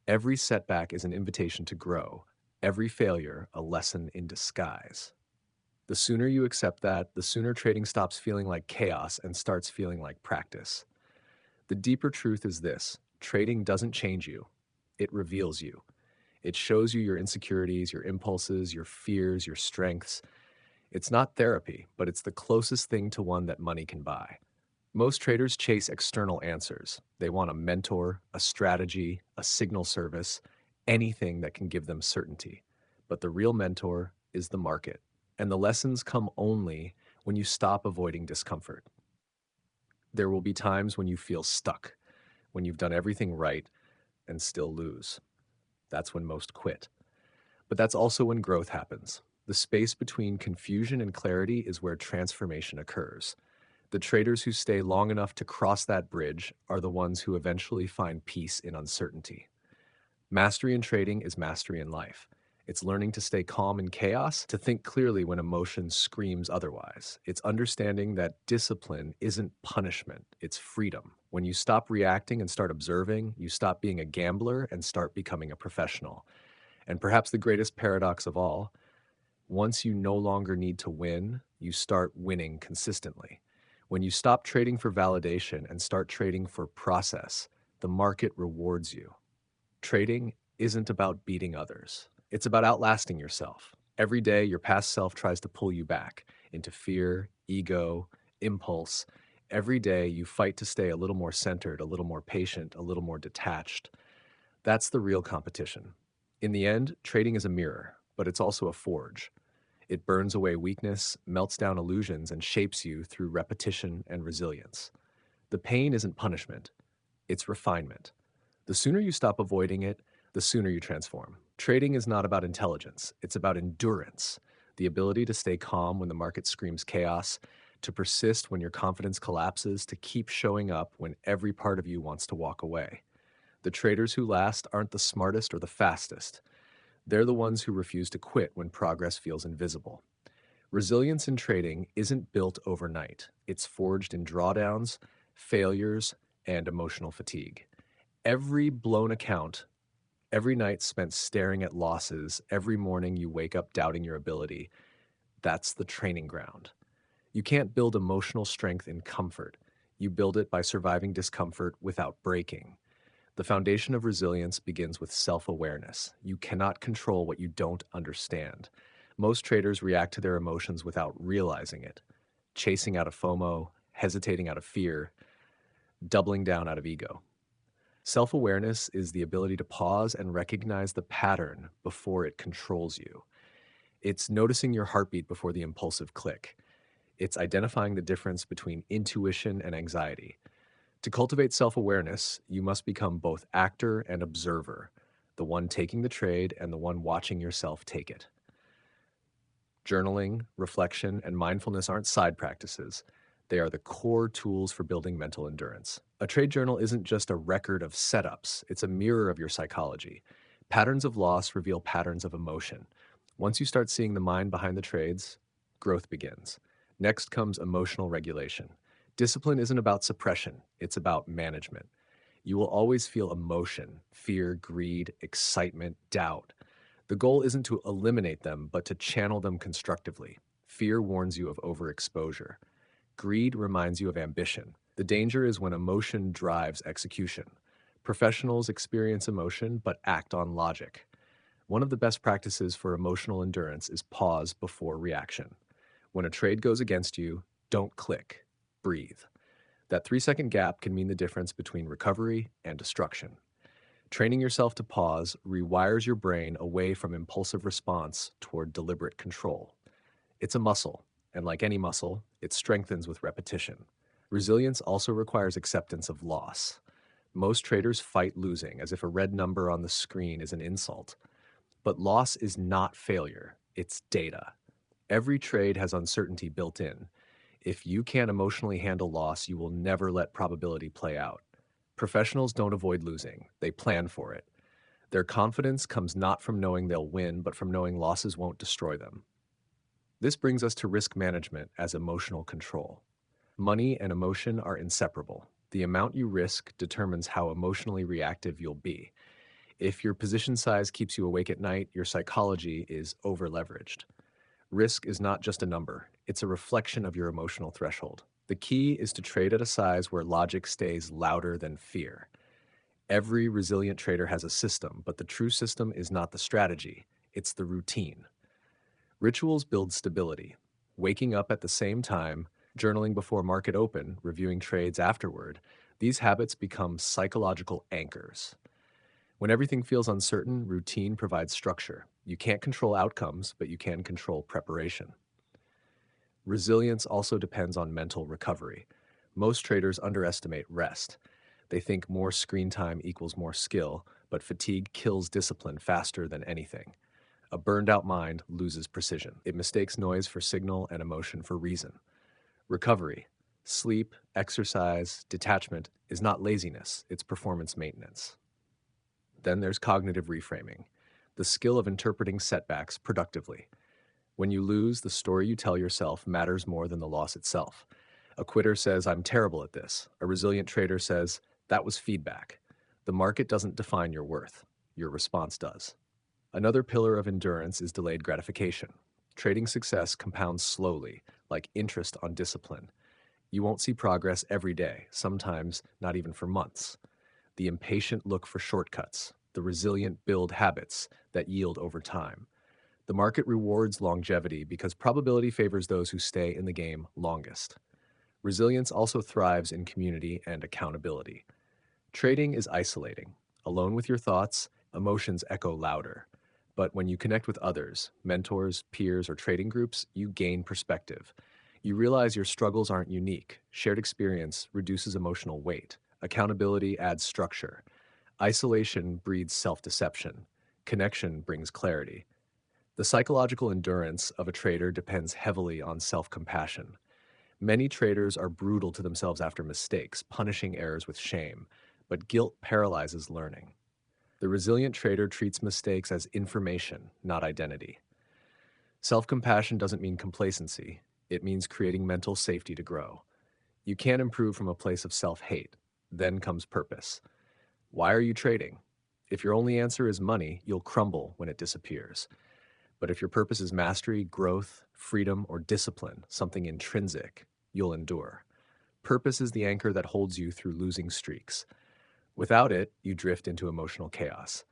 Every setback is an invitation to grow. Every failure, a lesson in disguise. The sooner you accept that, the sooner trading stops feeling like chaos and starts feeling like practice. The deeper truth is this: trading doesn't change you, it reveals you. It shows you your insecurities, your impulses, your fears, your strengths. It's not therapy, but it's the closest thing to one that money can buy. Most traders chase external answers. They want a mentor, a strategy, a signal service, anything that can give them certainty. But the real mentor, is the market, and the lessons come only when you stop avoiding discomfort. There will be times when you feel stuck, when you've done everything right and still lose. That's when most quit. But that's also when growth happens. The space between confusion and clarity is where transformation occurs. The traders who stay long enough to cross that bridge are the ones who eventually find peace in uncertainty. Mastery in trading is mastery in life. It's learning to stay calm in chaos, to think clearly when emotion screams otherwise. It's understanding that discipline isn't punishment, it's freedom. When you stop reacting and start observing, you stop being a gambler and start becoming a professional. And perhaps the greatest paradox of all, once you no longer need to win, you start winning consistently. When you stop trading for validation and start trading for process, the market rewards you. Trading isn't about beating others. It's about outlasting yourself. Every day, your past self tries to pull you back into fear, ego, impulse. Every day, you fight to stay a little more centered, a little more patient, a little more detached. That's the real competition. In the end, trading is a mirror, but it's also a forge. It burns away weakness, melts down illusions, and shapes you through repetition and resilience. The pain isn't punishment, it's refinement. The sooner you stop avoiding it, the sooner you transform. Trading is not about intelligence, it's about endurance, the ability to stay calm when the market screams chaos, to persist when your confidence collapses, to keep showing up when every part of you wants to walk away. The traders who last aren't the smartest or the fastest. They're the ones who refuse to quit when progress feels invisible. Resilience in trading isn't built overnight. It's forged in drawdowns, failures, and emotional fatigue. Every blown account, every night spent staring at losses, every morning you wake up doubting your ability, that's the training ground. You can't build emotional strength in comfort. You build it by surviving discomfort without breaking. The foundation of resilience begins with self-awareness. You cannot control what you don't understand. Most traders react to their emotions without realizing it, chasing out of FOMO, hesitating out of fear, doubling down out of ego. Self-awareness is the ability to pause and recognize the pattern before it controls you. It's noticing your heartbeat before the impulsive click. It's identifying the difference between intuition and anxiety. To cultivate self-awareness, you must become both actor and observer, the one taking the trade and the one watching yourself take it. Journaling, reflection, and mindfulness aren't side practices. They are the core tools for building mental endurance. A trade journal isn't just a record of setups, it's a mirror of your psychology. Patterns of loss reveal patterns of emotion. Once you start seeing the mind behind the trades, growth begins. Next comes emotional regulation. Discipline isn't about suppression, it's about management. You will always feel emotion, fear, greed, excitement, doubt. The goal isn't to eliminate them, but to channel them constructively. Fear warns you of overexposure. Greed reminds you of ambition. The danger is when emotion drives execution. Professionals experience emotion but act on logic. One of the best practices for emotional endurance is pause before reaction. When a trade goes against you, don't click. Breathe. That 3-second gap can mean the difference between recovery and destruction. Training yourself to pause rewires your brain away from impulsive response toward deliberate control. It's a muscle, and like any muscle, it strengthens with repetition. Resilience also requires acceptance of loss. Most traders fight losing as if a red number on the screen is an insult. But loss is not failure, it's data. Every trade has uncertainty built in. If you can't emotionally handle loss, you will never let probability play out. Professionals don't avoid losing, they plan for it. Their confidence comes not from knowing they'll win, but from knowing losses won't destroy them. This brings us to risk management as emotional control. Money and emotion are inseparable. The amount you risk determines how emotionally reactive you'll be. If your position size keeps you awake at night, your psychology is over-leveraged. Risk is not just a number, it's a reflection of your emotional threshold. The key is to trade at a size where logic stays louder than fear. Every resilient trader has a system, but the true system is not the strategy, it's the routine. Rituals build stability. Waking up at the same time, journaling before market open, reviewing trades afterward, these habits become psychological anchors. When everything feels uncertain, routine provides structure. You can't control outcomes, but you can control preparation. Resilience also depends on mental recovery. Most traders underestimate rest. They think more screen time equals more skill, but fatigue kills discipline faster than anything. A burned out mind loses precision. It mistakes noise for signal and emotion for reason. Recovery, sleep, exercise, detachment is not laziness, it's performance maintenance. Then there's cognitive reframing, the skill of interpreting setbacks productively. When you lose, the story you tell yourself matters more than the loss itself. A quitter says, I'm terrible at this. A resilient trader says, that was feedback. The market doesn't define your worth. Your response does. Another pillar of endurance is delayed gratification. Trading success compounds slowly, like interest on discipline. You won't see progress every day, sometimes not even for months. The impatient look for shortcuts. The resilient build habits that yield over time. The market rewards longevity because probability favors those who stay in the game longest. Resilience also thrives in community and accountability. Trading is isolating. Alone with your thoughts, emotions echo louder. But when you connect with others, mentors, peers, or trading groups, you gain perspective. You realize your struggles aren't unique. Shared experience reduces emotional weight. Accountability adds structure. Isolation breeds self-deception. Connection brings clarity. The psychological endurance of a trader depends heavily on self-compassion. Many traders are brutal to themselves after mistakes, punishing errors with shame, but guilt paralyzes learning. The resilient trader treats mistakes as information, not identity. Self-compassion doesn't mean complacency. It means creating mental safety to grow. You can't improve from a place of self-hate. Then comes purpose. Why are you trading? If your only answer is money, you'll crumble when it disappears. But if your purpose is mastery, growth, freedom, or discipline, something intrinsic, you'll endure. Purpose is the anchor that holds you through losing streaks. Without it, you drift into emotional chaos.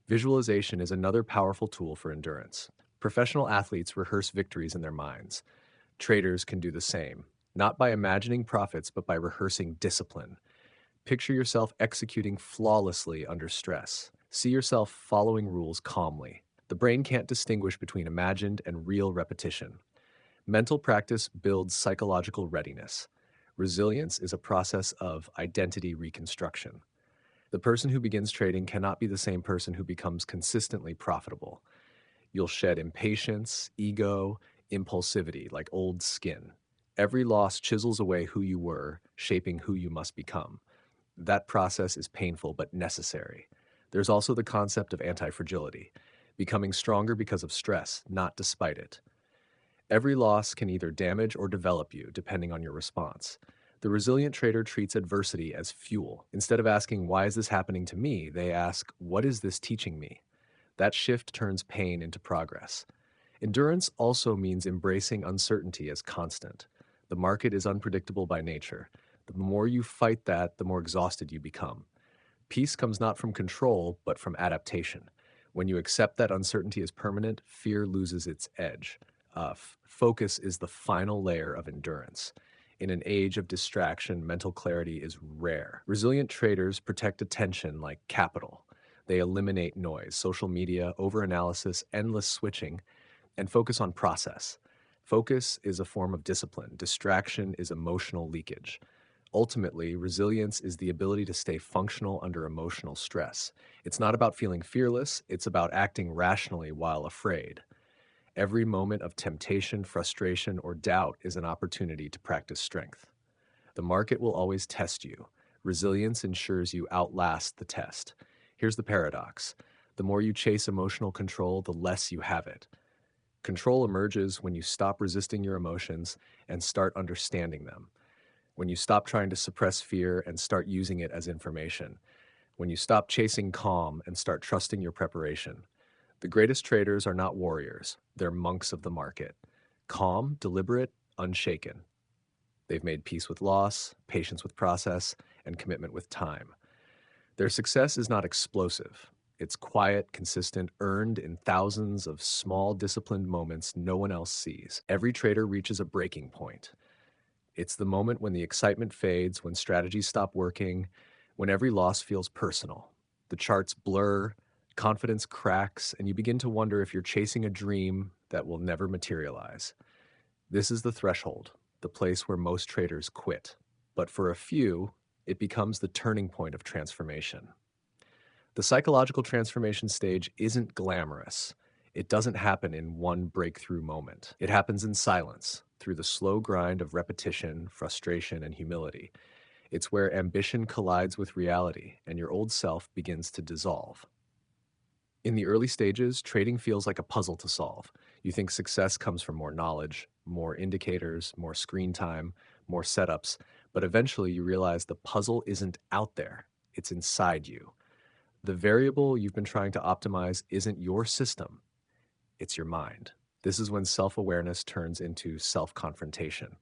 Visualization is another powerful tool for endurance. Professional athletes rehearse victories in their minds. Traders can do the same, not by imagining profits, but by rehearsing discipline. Picture yourself executing flawlessly under stress. See yourself following rules calmly. The brain can't distinguish between imagined and real repetition. Mental practice builds psychological readiness. Resilience is a process of identity reconstruction. The person who begins trading cannot be the same person who becomes consistently profitable. You'll shed impatience, ego, impulsivity like old skin. Every loss chisels away who you were, shaping who you must become. That process is painful but necessary. There's also the concept of anti-fragility, becoming stronger because of stress, not despite it. Every loss can either damage or develop you, depending on your response. The resilient trader treats adversity as fuel. Instead of asking, why is this happening to me? They ask, what is this teaching me? That shift turns pain into progress. Endurance also means embracing uncertainty as constant. The market is unpredictable by nature. The more you fight that, the more exhausted you become. Peace comes not from control, but from adaptation. When you accept that uncertainty is permanent, fear loses its edge. Focus is the final layer of endurance. In an age of distraction, mental clarity is rare. Resilient traders protect attention like capital. They eliminate noise, social media, overanalysis, endless switching, and focus on process. Focus is a form of discipline. Distraction is emotional leakage. Ultimately, resilience is the ability to stay functional under emotional stress. It's not about feeling fearless, it's about acting rationally while afraid. Every moment of temptation, frustration, or doubt is an opportunity to practice strength. The market will always test you. Resilience ensures you outlast the test. Here's the paradox. The more you chase emotional control, the less you have it. Control emerges when you stop resisting your emotions and start understanding them. When you stop trying to suppress fear and start using it as information. When you stop chasing calm and start trusting your preparation. The greatest traders are not warriors, they're monks of the market. Calm, deliberate, unshaken. They've made peace with loss, patience with process, and commitment with time. Their success is not explosive. It's quiet, consistent, earned in thousands of small, disciplined moments no one else sees. Every trader reaches a breaking point. It's the moment when the excitement fades, when strategies stop working, when every loss feels personal. The charts blur, confidence cracks, and you begin to wonder if you're chasing a dream that will never materialize. This is the threshold, the place where most traders quit. But for a few, it becomes the turning point of transformation. The psychological transformation stage isn't glamorous. It doesn't happen in one breakthrough moment. It happens in silence, through the slow grind of repetition, frustration, and humility. It's where ambition collides with reality and your old self begins to dissolve. In the early stages, trading feels like a puzzle to solve. You think success comes from more knowledge, more indicators, more screen time, more setups, but eventually you realize the puzzle isn't out there, it's inside you. The variable you've been trying to optimize isn't your system, it's your mind. This is when self awareness turns into self confrontation.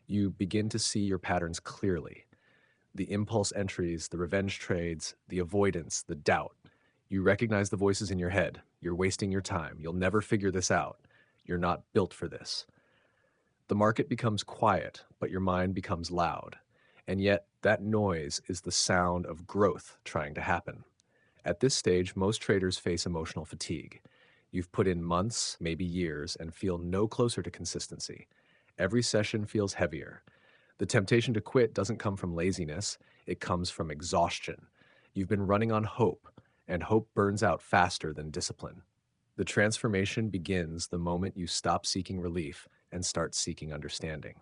You begin to see your patterns clearly, the impulse entries, the revenge trades, the avoidance, the doubt. You recognize the voices in your head. You're wasting your time. You'll never figure this out. You're not built for this. The market becomes quiet, but your mind becomes loud. And yet, that noise is the sound of growth trying to happen. At this stage, most traders face emotional fatigue. You've put in months, maybe years, and feel no closer to consistency. Every session feels heavier. The temptation to quit doesn't come from laziness, it comes from exhaustion. You've been running on hope, and hope burns out faster than discipline. The transformation begins the moment you stop seeking relief and start seeking understanding.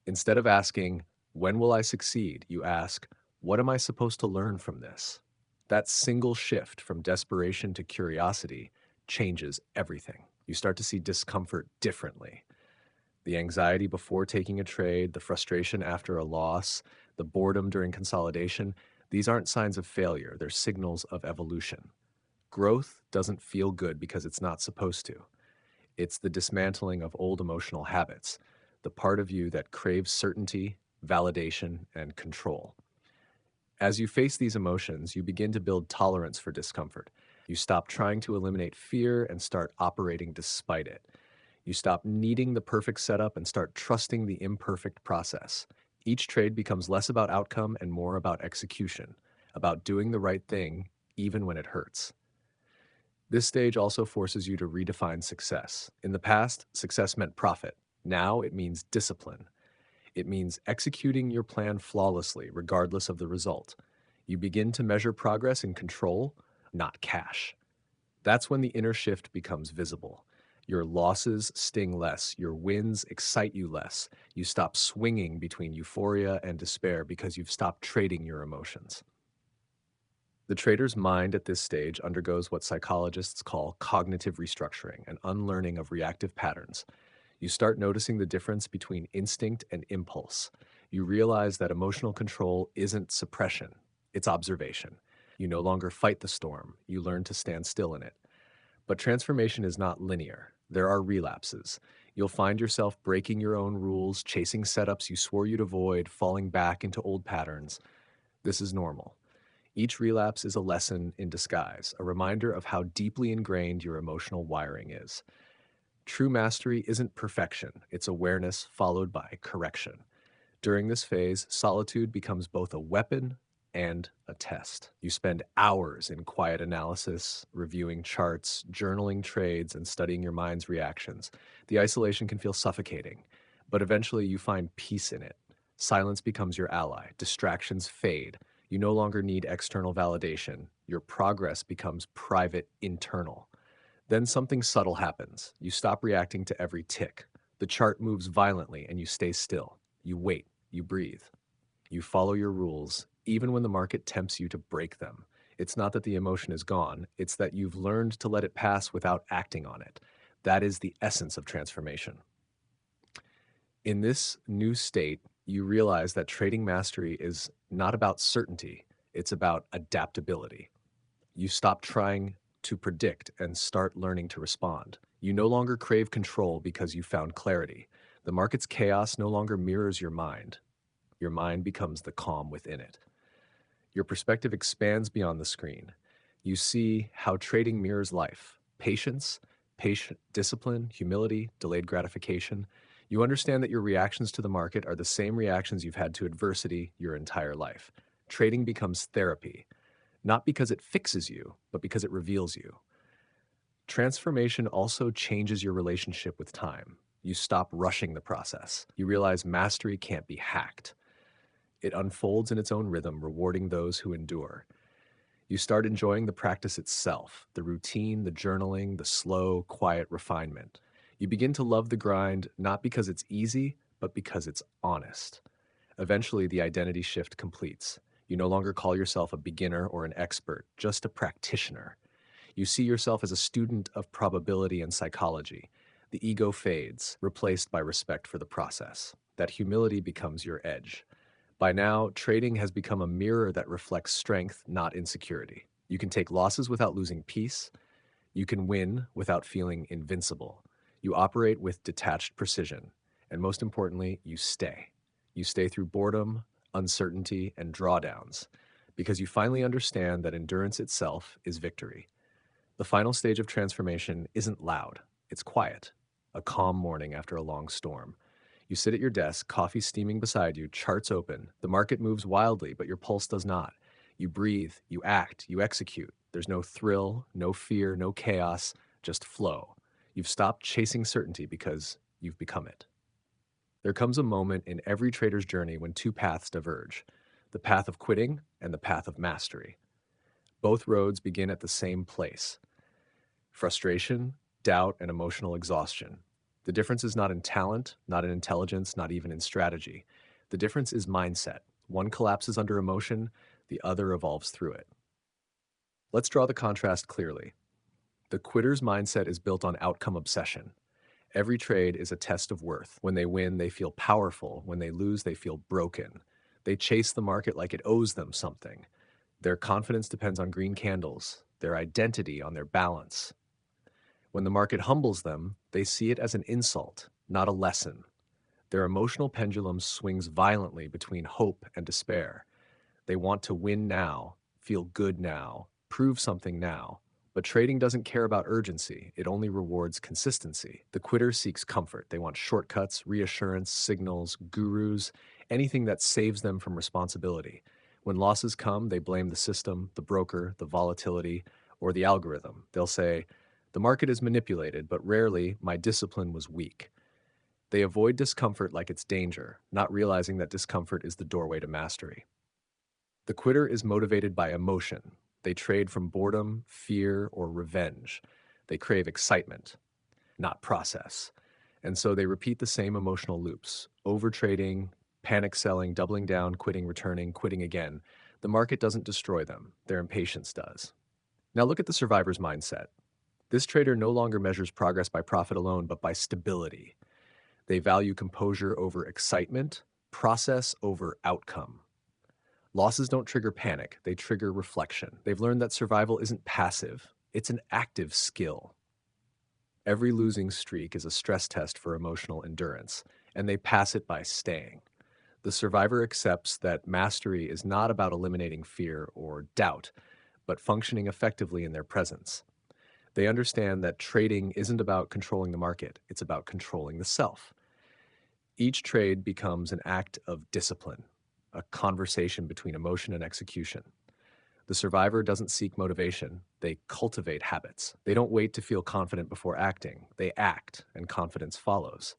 Instead of asking, "When will I succeed?" you ask, "What am I supposed to learn from this?" That single shift from desperation to curiosity changes everything. You start to see discomfort differently. The anxiety before taking a trade, the frustration after a loss, the boredom during consolidation, these aren't signs of failure, they're signals of evolution. Growth doesn't feel good because it's not supposed to. It's the dismantling of old emotional habits, the part of you that craves certainty, validation, and control. As you face these emotions, you begin to build tolerance for discomfort. You stop trying to eliminate fear and start operating despite it. You stop needing the perfect setup and start trusting the imperfect process. Each trade becomes less about outcome and more about execution, about doing the right thing even when it hurts. This stage also forces you to redefine success. In the past, success meant profit. Now it means discipline. It means executing your plan flawlessly, regardless of the result. You begin to measure progress in control, not cash. That's when the inner shift becomes visible. Your losses sting less, your wins excite you less. You stop swinging between euphoria and despair because you've stopped trading your emotions. The trader's mind at this stage undergoes what psychologists call cognitive restructuring, an unlearning of reactive patterns. You start noticing the difference between instinct and impulse. You realize that emotional control isn't suppression, it's observation. You no longer fight the storm, you learn to stand still in it. But transformation is not linear. There are relapses. You'll find yourself breaking your own rules, chasing setups you swore you'd avoid, falling back into old patterns. This is normal. Each relapse is a lesson in disguise, a reminder of how deeply ingrained your emotional wiring is. True mastery isn't perfection, it's awareness followed by correction. During this phase, solitude becomes both a weapon and a test. You spend hours in quiet analysis, reviewing charts, journaling trades, and studying your mind's reactions. The isolation can feel suffocating, but eventually you find peace in it. Silence becomes your ally, distractions fade. You no longer need external validation. Your progress becomes private, internal. Then something subtle happens. You stop reacting to every tick. The chart moves violently and you stay still. You wait, you breathe. You follow your rules, even when the market tempts you to break them. It's not that the emotion is gone, it's that you've learned to let it pass without acting on it. That is the essence of transformation. In this new state, you realize that trading mastery is not about certainty, it's about adaptability. You stop trying to predict and start learning to respond. You no longer crave control because you found clarity. The market's chaos no longer mirrors your mind. Your mind becomes the calm within it. Your perspective expands beyond the screen. You see how trading mirrors life. Patient discipline, humility, delayed gratification. You understand that your reactions to the market are the same reactions you've had to adversity your entire life. Trading becomes therapy, not because it fixes you, but because it reveals you. Transformation also changes your relationship with time. You stop rushing the process. You realize mastery can't be hacked. It unfolds in its own rhythm, rewarding those who endure. You start enjoying the practice itself, the routine, the journaling, the slow, quiet refinement. You begin to love the grind not because it's easy, but because it's honest. Eventually, the identity shift completes. You no longer call yourself a beginner or an expert, just a practitioner. You see yourself as a student of probability and psychology. The ego fades, replaced by respect for the process. That humility becomes your edge. By now, trading has become a mirror that reflects strength, not insecurity. You can take losses without losing peace. You can win without feeling invincible. You operate with detached precision. And most importantly, you stay. You stay through boredom, uncertainty, and drawdowns because you finally understand that endurance itself is victory. The final stage of transformation isn't loud, it's quiet. A calm morning after a long storm. You sit at your desk, coffee steaming beside you, charts open. The market moves wildly, but your pulse does not. You breathe, you act, you execute. There's no thrill, no fear, no chaos, just flow. You've stopped chasing certainty because you've become it. There comes a moment in every trader's journey when two paths diverge, the path of quitting and the path of mastery. Both roads begin at the same place: frustration, doubt, and emotional exhaustion. The difference is not in talent, not in intelligence, not even in strategy. The difference is mindset. One collapses under emotion, the other evolves through it. Let's draw the contrast clearly. The quitter's mindset is built on outcome obsession. Every trade is a test of worth. When they win, they feel powerful. When they lose, they feel broken. They chase the market like it owes them something. Their confidence depends on green candles, their identity on their balance. When the market humbles them, they see it as an insult, not a lesson. Their emotional pendulum swings violently between hope and despair. They want to win now, feel good now, prove something now. But trading doesn't care about urgency, it only rewards consistency. The quitter seeks comfort. They want shortcuts, reassurance, signals, gurus, anything that saves them from responsibility. When losses come, they blame the system, the broker, the volatility, or the algorithm. They'll say, "The market is manipulated, but rarely, my discipline was weak." They avoid discomfort like it's danger, not realizing that discomfort is the doorway to mastery. The quitter is motivated by emotion. They trade from boredom, fear, or revenge. They crave excitement, not process. And so they repeat the same emotional loops: overtrading, panic selling, doubling down, quitting, returning, quitting again. The market doesn't destroy them, their impatience does. Now look at the survivor's mindset. This trader no longer measures progress by profit alone, but by stability. They value composure over excitement, process over outcome. Losses don't trigger panic, they trigger reflection. They've learned that survival isn't passive, it's an active skill. Every losing streak is a stress test for emotional endurance, and they pass it by staying. The survivor accepts that mastery is not about eliminating fear or doubt, but functioning effectively in their presence. They understand that trading isn't about controlling the market, it's about controlling the self. Each trade becomes an act of discipline, a conversation between emotion and execution. The survivor doesn't seek motivation, they cultivate habits. They don't wait to feel confident before acting, they act, and confidence follows.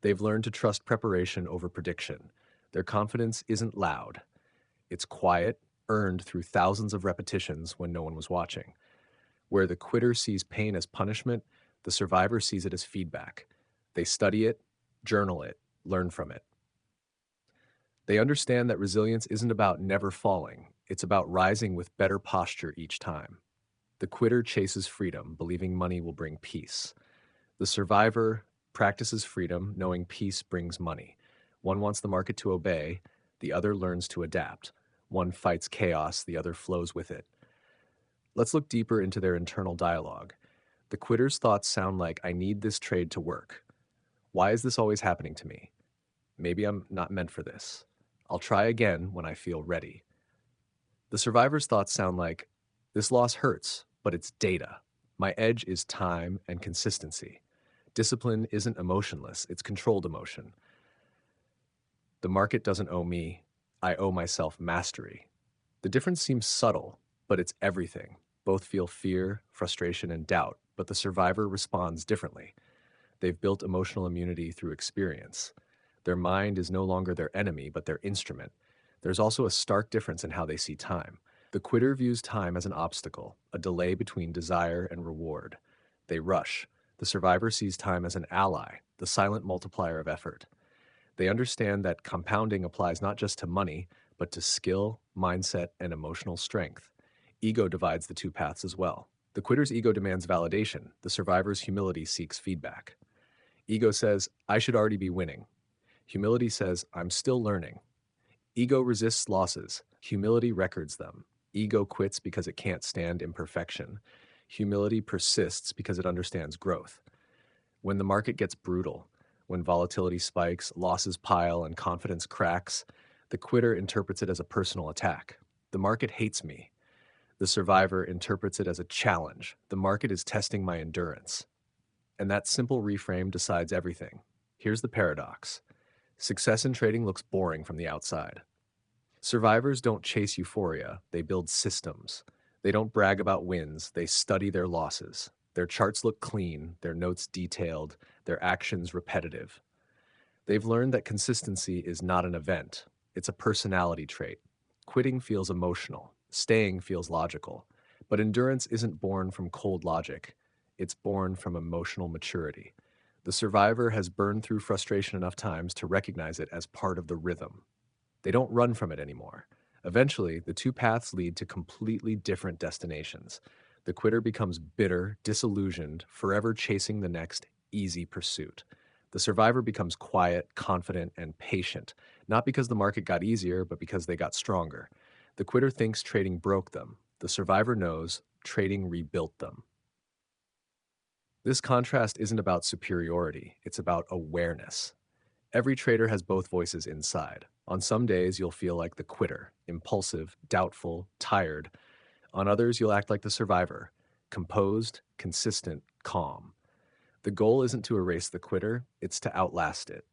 They've learned to trust preparation over prediction. Their confidence isn't loud, it's quiet, earned through thousands of repetitions when no one was watching. Where the quitter sees pain as punishment, the survivor sees it as feedback. They study it, journal it, learn from it. They understand that resilience isn't about never falling, it's about rising with better posture each time. The quitter chases freedom, believing money will bring peace. The survivor practices freedom, knowing peace brings money. One wants the market to obey, the other learns to adapt. One fights chaos, the other flows with it. Let's look deeper into their internal dialogue. The quitter's thoughts sound like, "I need this trade to work. Why is this always happening to me? Maybe I'm not meant for this. I'll try again when I feel ready." The survivor's thoughts sound like, "This loss hurts, but it's data. My edge is time and consistency. Discipline isn't emotionless, it's controlled emotion. The market doesn't owe me, I owe myself mastery." The difference seems subtle, but it's everything. Both feel fear, frustration, and doubt, but the survivor responds differently. They've built emotional immunity through experience. Their mind is no longer their enemy, but their instrument. There's also a stark difference in how they see time. The quitter views time as an obstacle, a delay between desire and reward. They rush. The survivor sees time as an ally, the silent multiplier of effort. They understand that compounding applies not just to money, but to skill, mindset, and emotional strength. Ego divides the two paths as well. The quitter's ego demands validation. The survivor's humility seeks feedback. Ego says, I should already be winning. Humility says, I'm still learning. Ego resists losses. Humility records them. Ego quits because it can't stand imperfection. Humility persists because it understands growth. When the market gets brutal, when volatility spikes, losses pile, and confidence cracks, the quitter interprets it as a personal attack. The market hates me. The survivor interprets it as a challenge. The market is testing my endurance. And that simple reframe decides everything. Here's the paradox. Success in trading looks boring from the outside. Survivors don't chase euphoria, they build systems. They don't brag about wins, they study their losses. Their charts look clean, their notes detailed, their actions repetitive. They've learned that consistency is not an event, it's a personality trait. Quitting feels emotional, staying feels logical. But endurance isn't born from cold logic, it's born from emotional maturity. The survivor has burned through frustration enough times to recognize it as part of the rhythm. They don't run from it anymore. Eventually, the two paths lead to completely different destinations. The quitter becomes bitter, disillusioned, forever chasing the next easy pursuit. The survivor becomes quiet, confident, and patient, not because the market got easier, but because they got stronger. The quitter thinks trading broke them. The survivor knows trading rebuilt them. This contrast isn't about superiority, it's about awareness. Every trader has both voices inside. On some days, you'll feel like the quitter, impulsive, doubtful, tired. On others, you'll act like the survivor, composed, consistent, calm. The goal isn't to erase the quitter, it's to outlast it.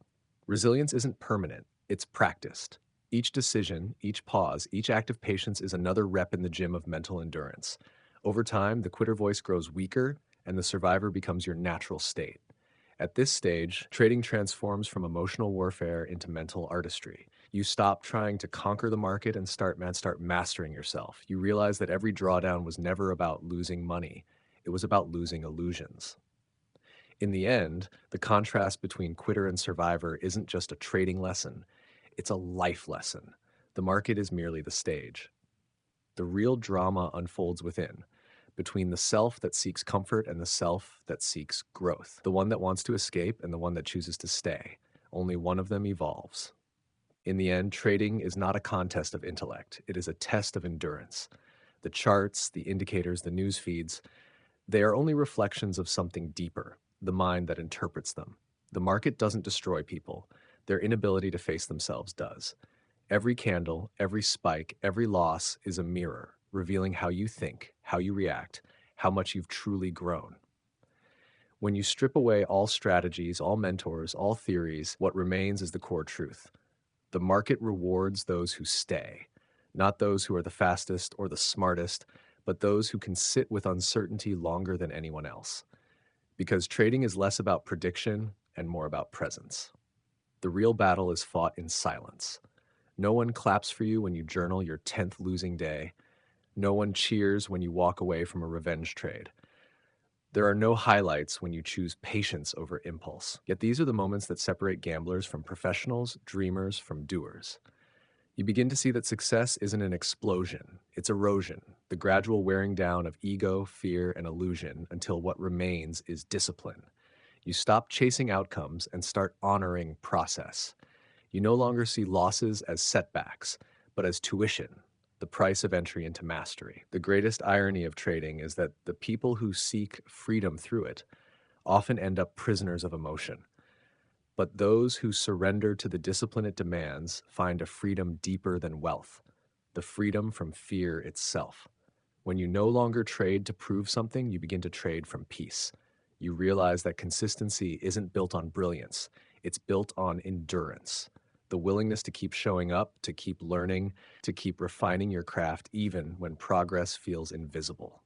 Resilience isn't permanent, it's practiced. Each decision, each pause, each act of patience is another rep in the gym of mental endurance. Over time, the quitter voice grows weaker, and the survivor becomes your natural state. At this stage, trading transforms from emotional warfare into mental artistry. You stop trying to conquer the market and start mastering yourself. You realize that every drawdown was never about losing money. It was about losing illusions. In the end, the contrast between quitter and survivor isn't just a trading lesson, it's a life lesson. The market is merely the stage. The real drama unfolds within, between the self that seeks comfort and the self that seeks growth, the one that wants to escape and the one that chooses to stay. Only one of them evolves. In the end, trading is not a contest of intellect, it is a test of endurance. The charts, the indicators, the news feeds, they are only reflections of something deeper, the mind that interprets them. The market doesn't destroy people, their inability to face themselves does. Every candle, every spike, every loss is a mirror, revealing how you think, how you react, how much you've truly grown. When you strip away all strategies, all mentors, all theories, what remains is the core truth. The market rewards those who stay, not those who are the fastest or the smartest, but those who can sit with uncertainty longer than anyone else. Because trading is less about prediction and more about presence. The real battle is fought in silence. No one claps for you when you journal your 10th losing day. No one cheers when you walk away from a revenge trade. There are no highlights when you choose patience over impulse. Yet these are the moments that separate gamblers from professionals, dreamers from doers. You begin to see that success isn't an explosion, it's erosion, the gradual wearing down of ego, fear, and illusion until what remains is discipline. You stop chasing outcomes and start honoring process. You no longer see losses as setbacks, but as tuition, the price of entry into mastery. The greatest irony of trading is that the people who seek freedom through it often end up prisoners of emotion. But those who surrender to the discipline it demands find a freedom deeper than wealth, the freedom from fear itself. When you no longer trade to prove something, you begin to trade from peace. You realize that consistency isn't built on brilliance, it's built on endurance. the willingness to keep showing up, to keep learning, to keep refining your craft even when progress feels invisible.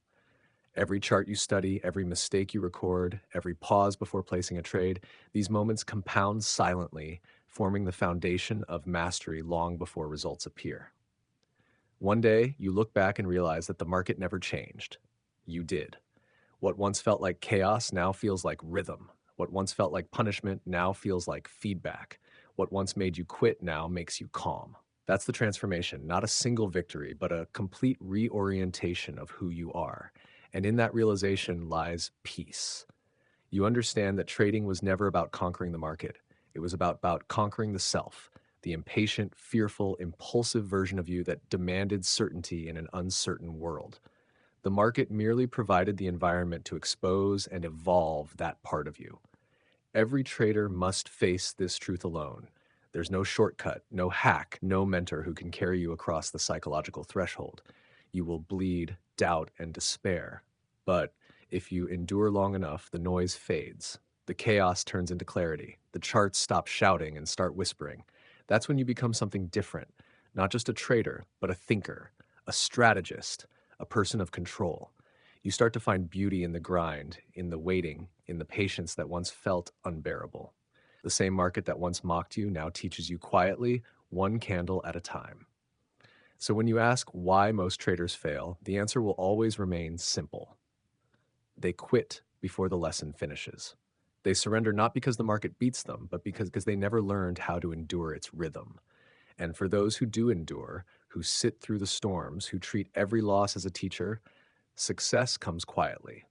Every chart you study, every mistake you record, every pause before placing a trade, these moments compound silently, forming the foundation of mastery long before results appear. One day, you look back and realize that the market never changed. You did. What once felt like chaos now feels like rhythm. What once felt like punishment now feels like feedback. What once made you quit now makes you calm. That's the transformation, not a single victory, but a complete reorientation of who you are. And in that realization lies peace. You understand that trading was never about conquering the market. It was about conquering the self, the impatient, fearful, impulsive version of you that demanded certainty in an uncertain world. The market merely provided the environment to expose and evolve that part of you. Every trader must face this truth alone. There's no shortcut, no hack, no mentor who can carry you across the psychological threshold. You will bleed, doubt, and despair. But if you endure long enough, the noise fades. The chaos turns into clarity. The charts stop shouting and start whispering. That's when you become something different. Not just a trader, but a thinker, a strategist, a person of control. You start to find beauty in the grind, in the waiting, in the patience that once felt unbearable. The same market that once mocked you now teaches you quietly, one candle at a time. So when you ask why most traders fail, the answer will always remain simple. They quit before the lesson finishes. They surrender not because the market beats them, but because they never learned how to endure its rhythm. And for those who do endure, who sit through the storms, who treat every loss as a teacher, success comes quietly.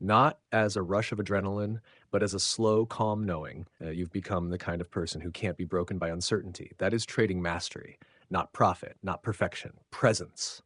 Not as a rush of adrenaline, but as a slow, calm knowing. You've become the kind of person who can't be broken by uncertainty. That is trading mastery, not profit, not perfection, presence.